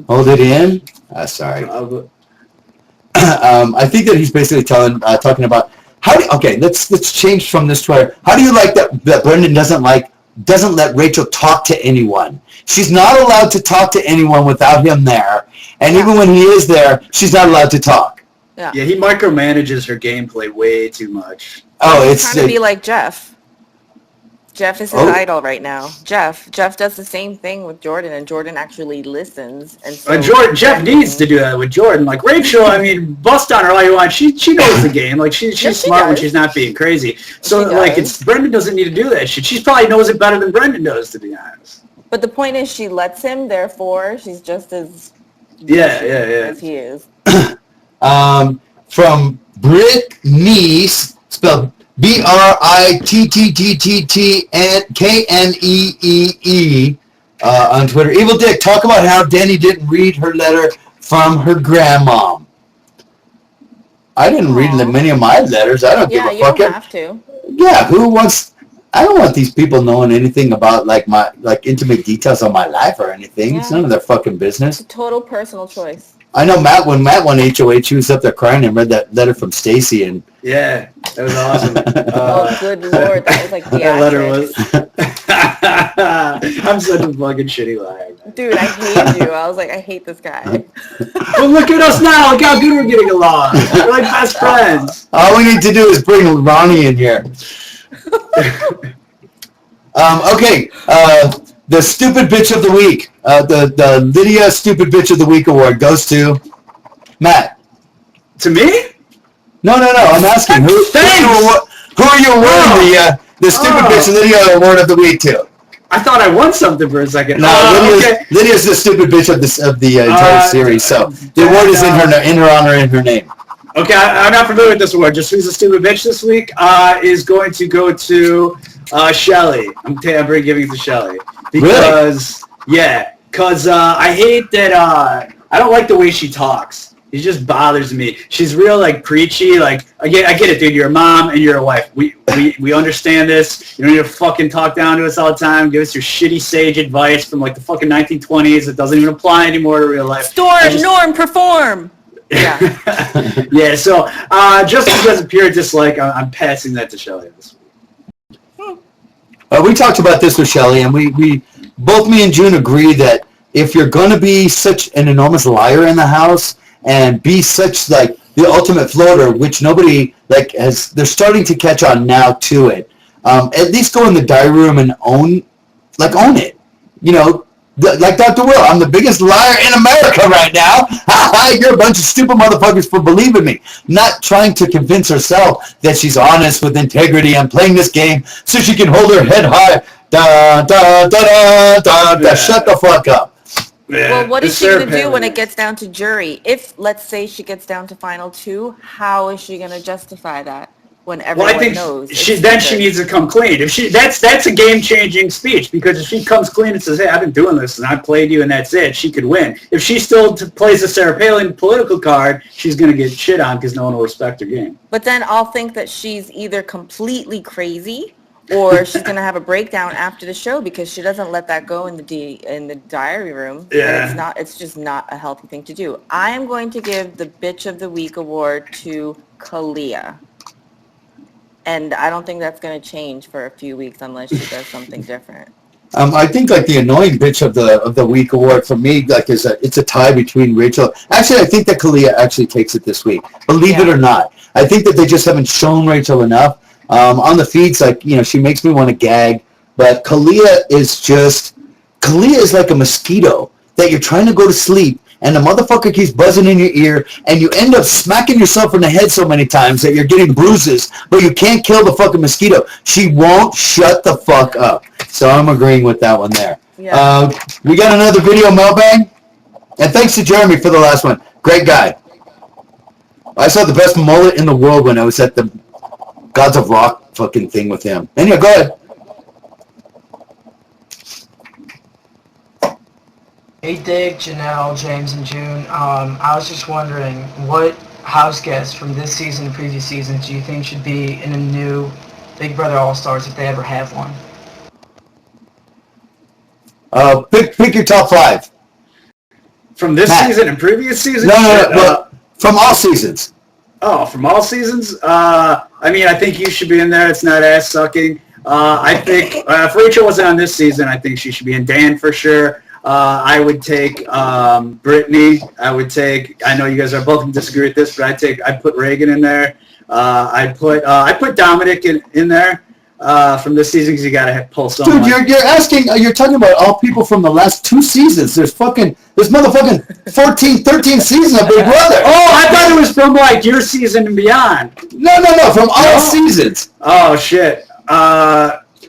A: Hold it in. Sorry. I think that he's basically talking about okay, let's change from this Twitter. How do you like that Brendan doesn't let Rachel talk to anyone? She's not allowed to talk to anyone without him there, and even when he is there, she's not allowed to talk.
C: Yeah, he micromanages her gameplay way too much.
A: Oh, it's
B: trying to be like Jeff. Jeff is his idol right now. Jeff does the same thing with Jordan, and Jordan actually listens. And so
C: Jeff needs to do that with Jordan. Like Rachel, I mean, bust on her all you want. She knows the game. Like she's smart when she's not being crazy. So like Brendan doesn't need to do that shit. She probably knows it better than Brendan does, to be honest.
B: But the point is, she lets him. Therefore, she's just as as he is.
A: From Brittany, spelled BRITTTTTKNEEE on Twitter. Evil Dick, talk about how Danny didn't read her letter from her grandma. I didn't read many of my letters. I don't give a fuck.
B: You don't have to.
A: Yeah, who wants? I don't want these people knowing anything about my intimate details of my life or anything. It's none of their fucking business.
B: It's a total personal choice.
A: I know when Matt won HOH, he was up there crying and read that letter from Stacy, and
C: yeah, that was awesome.
B: Oh, good lord, that was like the
C: letter was. I'm such a fucking shitty liar.
B: Dude, I hate you. I was like, I hate this guy.
C: Well, look at us now. Look how good we're getting along. We're like best friends.
A: All we need to do is bring Ronnie in here. Okay. The stupid bitch of the week, the Lydia Stupid Bitch of the Week award goes to Matt.
C: To me?
A: No. I'm asking who are you awarding the Stupid Bitch Lydia award of the week to?
C: I thought I won something for a second.
A: No,
C: okay.
A: Lydia's the Stupid Bitch of the entire series. So the award is in her honor and her name.
C: Okay, I'm not familiar with this award. Just who's the stupid bitch this week is going to go to Shelly. I'm giving it to Shelly. Because, because I hate that, I don't like the way she talks. It just bothers me. She's real, like, preachy. Like, I get it, dude. You're a mom and you're a wife. We understand this. You don't need to fucking talk down to us all the time. Give us your shitty sage advice from, like, the fucking 1920s. It doesn't even apply anymore to real life.
B: Norm, perform! Yeah.
C: Yeah, so just because of pure dislike, I'm passing that to Shelly this week.
A: We talked about this with Shelly, and we both me and June agree that if you're going to be such an enormous liar in the house and be such like the ultimate floater, which nobody they're starting to catch on now to it. At least go in the diary room and own it. You know, like Dr. Will, I'm the biggest liar in America right now. You're a bunch of stupid motherfuckers for believing me. Not trying to convince herself that she's honest with integrity and playing this game so she can hold her head high. Shut the fuck up.
C: Yeah,
B: well, what is she going to do when it gets down to jury? If, let's say, she gets down to final two, how is she going to justify that? When everyone knows.
C: She needs to come clean. If that's a game-changing speech, because if she comes clean and says, "Hey, I've been doing this and I played you and that's it," she could win. If she still plays the Sarah Palin political card, she's going to get shit on because no one will respect her game.
B: But then I'll think that she's either completely crazy or she's going to have a breakdown after the show because she doesn't let that go in the diary room.
C: Yeah.
B: It's just not a healthy thing to do. I am going to give the Bitch of the Week award to Kalia. And I don't think that's going to change for a few weeks unless she does something different.
A: I think the annoying bitch of the week award for me it's a tie between Rachel. Actually, I think that Kalia actually takes it this week. Believe it or not, I think that they just haven't shown Rachel enough on the feeds. She makes me want to gag. But Kalia is like a mosquito that you're trying to go to sleep, and the motherfucker keeps buzzing in your ear, and you end up smacking yourself in the head so many times that you're getting bruises, but you can't kill the fucking mosquito. She won't shut the fuck up. So I'm agreeing with that one there.
B: Yeah.
A: We got another video mailbag, and thanks to Jeremy for the last one. Great guy. I saw the best mullet in the world when I was at the Gods of Rock fucking thing with him. And yeah, go ahead.
H: Hey Dig, Janelle, James, and June. I was just wondering, what house guests from this season and previous seasons do you think should be in a new Big Brother All-Stars if they ever have one?
A: Pick your top 5.
C: From this
A: Matt.
C: season and previous seasons?
A: No, from all seasons.
C: Oh, from all seasons? I mean, I think you should be in there. It's not ass sucking. I think if Rachel wasn't on this season, I think she should be in. Dan for sure. I would take Brittany. I would take. I know you guys are both going to disagree with this, but I'd put Reagan in there. I put Dominic in there from this season because you got to pull someone.
A: Dude, you're talking about all people from the last 2 seasons. There's motherfucking 14, 13 seasons of Big Brother.
C: Oh, I thought it was from like your season and beyond.
A: No, from all seasons.
C: Oh shit.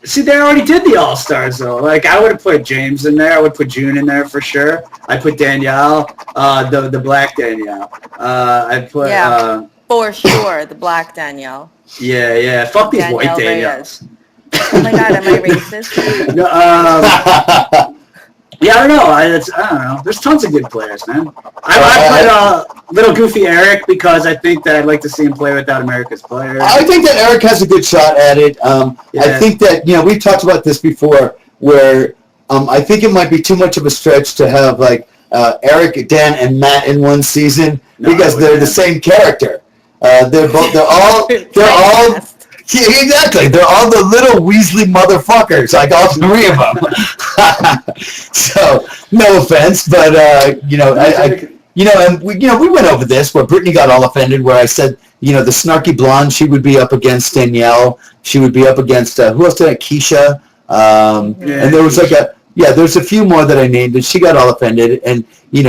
C: See, they already did the All-Stars, though. Like, I would have put James in there. I would put June in there for sure. I put Danielle, the black Danielle. I put...
B: Yeah, for sure, the black Danielle.
C: Yeah. Fuck these
B: Danielle
C: white Danielles.
B: Oh my god, am I racist?
C: No, yeah, I don't know. I don't know. There's tons of good players, man. I put little goofy Eric because I think that I'd like to see him play without America's players.
A: I think that Eric has a good shot at it. I think that, we've talked about this before, where I think it might be too much of a stretch to have, like, Eric, Dan, and Matt in one season because they're the same character. They're all... Yeah, exactly. They're all the little Weasley motherfuckers, like all 3 of them. So, no offense, but and we went over this where Brittany got all offended, where I said, the snarky blonde, she would be up against Danielle, she would be up against who else did I? Keisha, and there was there's a few more that I named, and she got all offended, and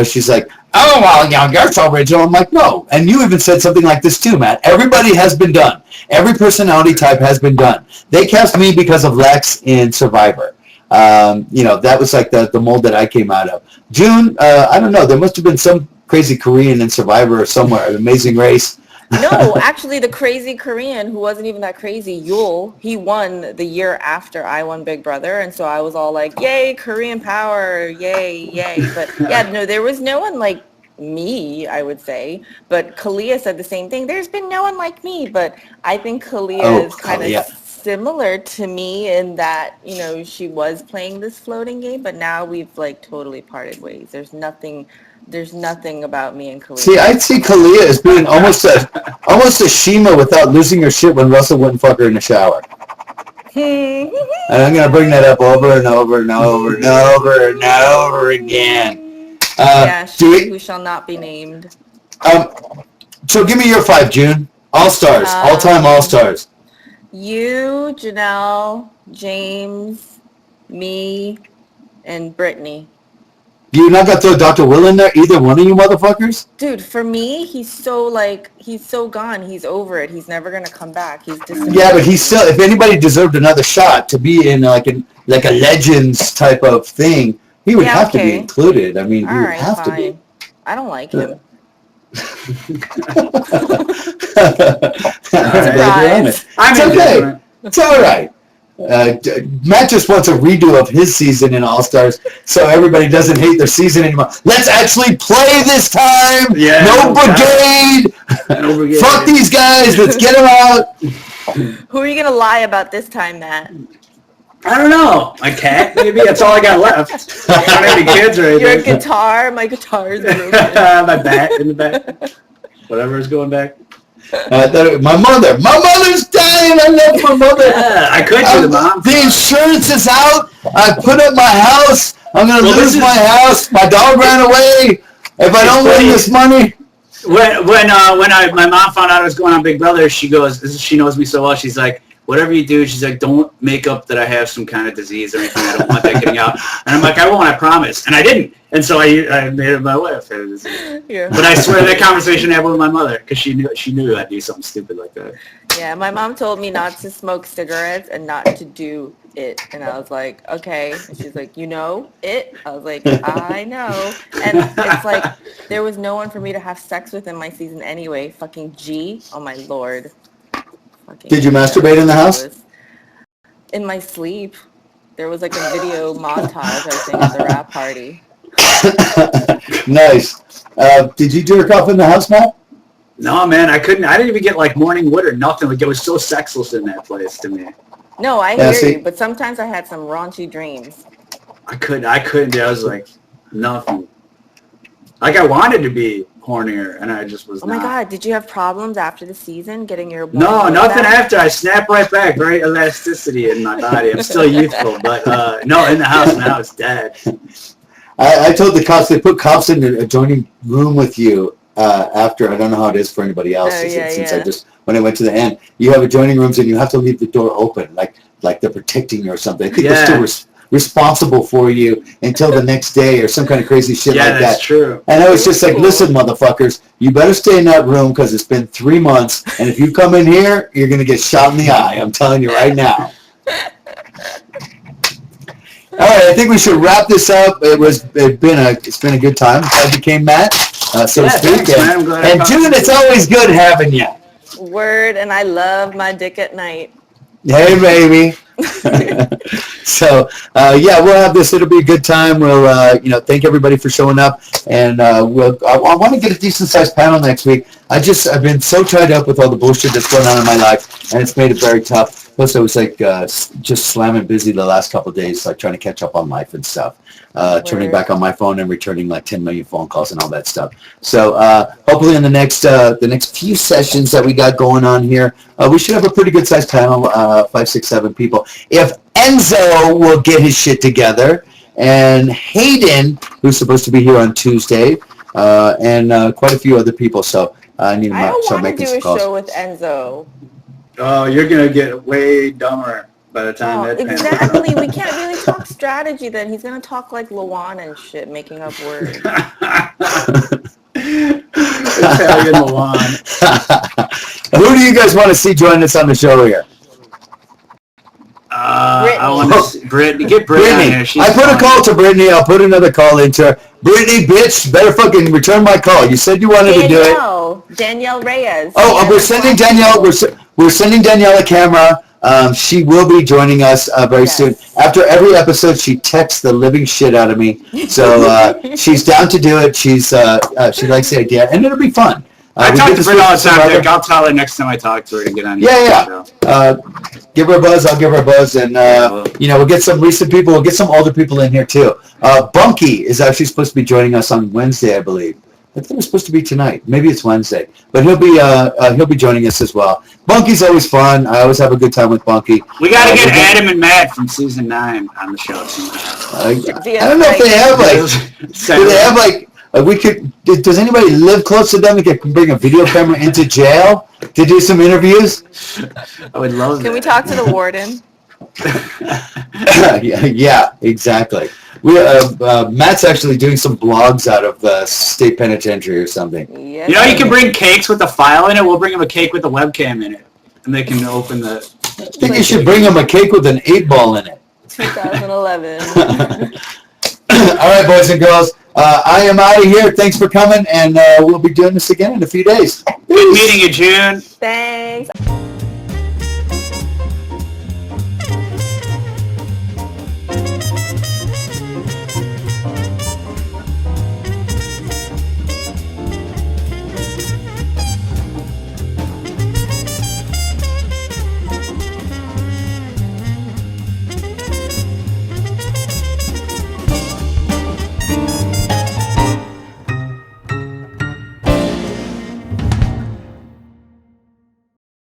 A: she's like, oh well, you're so original. I'm like, no, and you even said something like this too, Matt. Everybody has been done. Every personality type has been done. They cast me because of Lex in Survivor. That was like the mold that I came out of. June, I don't know. There must have been some crazy Korean in Survivor or somewhere. An Amazing Race.
B: No, actually, the crazy Korean who wasn't even that crazy, Yul, he won the year after I won Big Brother, and so I was all like, yay, Korean power, yay. But yeah, no, there was no one like me, I would say. But Kalia said the same thing. There's been no one like me, but I think Kalia is kind of similar to me in that, she was playing this floating game, but now we've like totally parted ways. There's nothing about me and Kalia.
A: See, I'd see Kalia as being almost a Shima without losing her shit when Russell wouldn't fuck her in the shower. And I'm going to bring that up over and over and over and over and over again.
B: She who shall not be named.
A: So give me your 5, June. All-Stars. All-time All-Stars.
B: You, Janelle, James, me, and Brittany.
A: You're not going to throw Dr. Will in there, either one of you motherfuckers?
B: Dude, for me, he's so gone. He's over it. He's never going to come back. He's disappeared.
A: Yeah, but he's still, if anybody deserved another shot to be in like a Legends type of thing, he would have to be included. I mean, he would have to be.
B: I don't like him.
A: It's okay. It's all right. Matt just wants a redo of his season in All-Stars so everybody doesn't hate their season anymore. Let's actually play this time.
C: Yeah,
A: no brigade. Fuck these guys. Let's get them out.
B: Who are you going to lie about this time, Matt?
C: I don't know. My cat, maybe. That's all I got left. I don't have any kids or anything.
B: Your guitar. My guitar is broken.
C: My bat in the back. Whatever is going back.
A: My mother's dying. I love my mother.
C: Yeah, I could do the mom.
A: The insurance is out. I put up my house. I'm going to lose my house. My dog ran away. If I don't win this money.
C: When my mom found out I was going on Big Brother, she goes, she knows me so well. She's like, whatever you do, she's like, don't make up that I have some kind of disease or anything. I don't want that getting out. And I'm like, I won't, I promise. And I didn't. And so I made it my wife.
B: Yeah.
C: But I swear that conversation happened with my mother because she knew I'd do something stupid like that.
B: Yeah, my mom told me not to smoke cigarettes and not to do it. And I was like, okay. And she's like, you know it? I was like, I know. And it's like, there was no one for me to have sex with in my season anyway. Fucking G. Oh, my Lord. Fucking
A: Did you masturbate in the house?
B: In my sleep. There was like a video montage, I think, at the rap party.
A: Nice. Did you jerk off in the house, Matt?
C: No, man, I couldn't. I didn't even get like morning wood or nothing. Like, it was so sexless in that place to me.
B: No, I
A: Yeah,
B: hear
A: see-
B: you, but sometimes I had some raunchy dreams.
C: I couldn't do. I was like, nothing. Like, I wanted to be hornier, and I just was
B: Oh
C: not.
B: my God, did you have problems after the season getting your
C: No,
B: blood
C: nothing
B: back?
C: after. I snap right back. Very elasticity in my body. I'm still youthful, but no, in the house now it's dead.
A: I told the cops, they put cops in the adjoining room with you after. I don't know how it is for anybody else
B: Oh, yeah,
A: since
B: yeah.
A: I just, when I went to the end, you have adjoining rooms and you have to leave the door open, like they're protecting you or something. I think they're still responsible for you until the next day or some kind of crazy shit
C: Yeah,
A: like that.
C: that's true.
A: And I was just like, listen, motherfuckers, you better stay in that room because it's been 3 months, and if you come in here, you're going to get shot in the eye. I'm telling you right now. All right, I think we should wrap this up. It's been a good time. Glad you came, Matt, so to speak.
C: Thanks, man. I'm glad I
A: And
C: popped
A: June,
C: in.
A: it's always good having you.
B: Word, and I love my dick at night.
A: Hey, baby. So, yeah, we'll have this. It'll be a good time. We'll, thank everybody for showing up. And I want to get a decent-sized panel next week. I've been so tied up with all the bullshit that's going on in my life, and it's made it very tough. Plus, I was like just slamming busy the last couple of days, like trying to catch up on life and stuff. Turning back on my phone and returning like 10 million phone calls and all that stuff. So hopefully in the next few sessions that we got going on here, we should have a pretty good sized panel, 5, 6, 7 people. If Enzo will get his shit together, and Hayden, who's supposed to be here on Tuesday, and quite a few other people. So I need
B: I
A: to
B: don't
A: start
B: want to
A: making
B: do
A: some
B: a
A: calls.
B: show with Enzo.
C: Oh, you're gonna get way dumber by the time that panel
B: Exactly. We can't really talk strategy then. He's going to talk like Luana and shit, making up words.
C: Italian Milan.
A: Who do you guys want to see join us on the show here?
C: I want to see Brittany. Get Brittany on here.
A: Brittany. I put a call to Brittany. I'll put another call into her. Brittany, bitch, better fucking return my call. You said you wanted to do it.
B: Danielle Reyes.
A: Oh, we're sending Danielle. We're sending Danielle a camera. She will be joining us very soon. After every episode, she texts the living shit out of me. So she's down to do it. She likes the idea, and it'll be fun.
C: I talk to Brittany all the time, Dick. I'll tell her next time I talk to her to get on the show.
A: Give her a buzz. I'll give her a buzz, and we'll get some recent people. We'll get some older people in here too. Bunky is actually supposed to be joining us on Wednesday, I believe. I think it's supposed to be tonight. Maybe it's Wednesday, but he'll be joining us as well. Bunky's always fun. I always have a good time with Bunky.
C: We got to get Adam and Matt from season 9 on the show sometime.
A: I don't know if they have do they have we could. Does anybody live close to them? We could bring a video camera into jail to do some interviews.
C: I would love that.
B: Can we talk to the warden?
A: Yeah, exactly. We Matt's actually doing some blogs out of the state penitentiary or something.
B: Yes.
C: You know, you can bring cakes with a file in it. We'll bring them a cake with a webcam in it, and they can open the.
A: I think you should bring them a cake with an 8-ball in it.
B: 2011.
A: All right, boys and girls. I am out of here. Thanks for coming, and we'll be doing this again in a few days.
C: Good meeting you, June.
B: Thanks.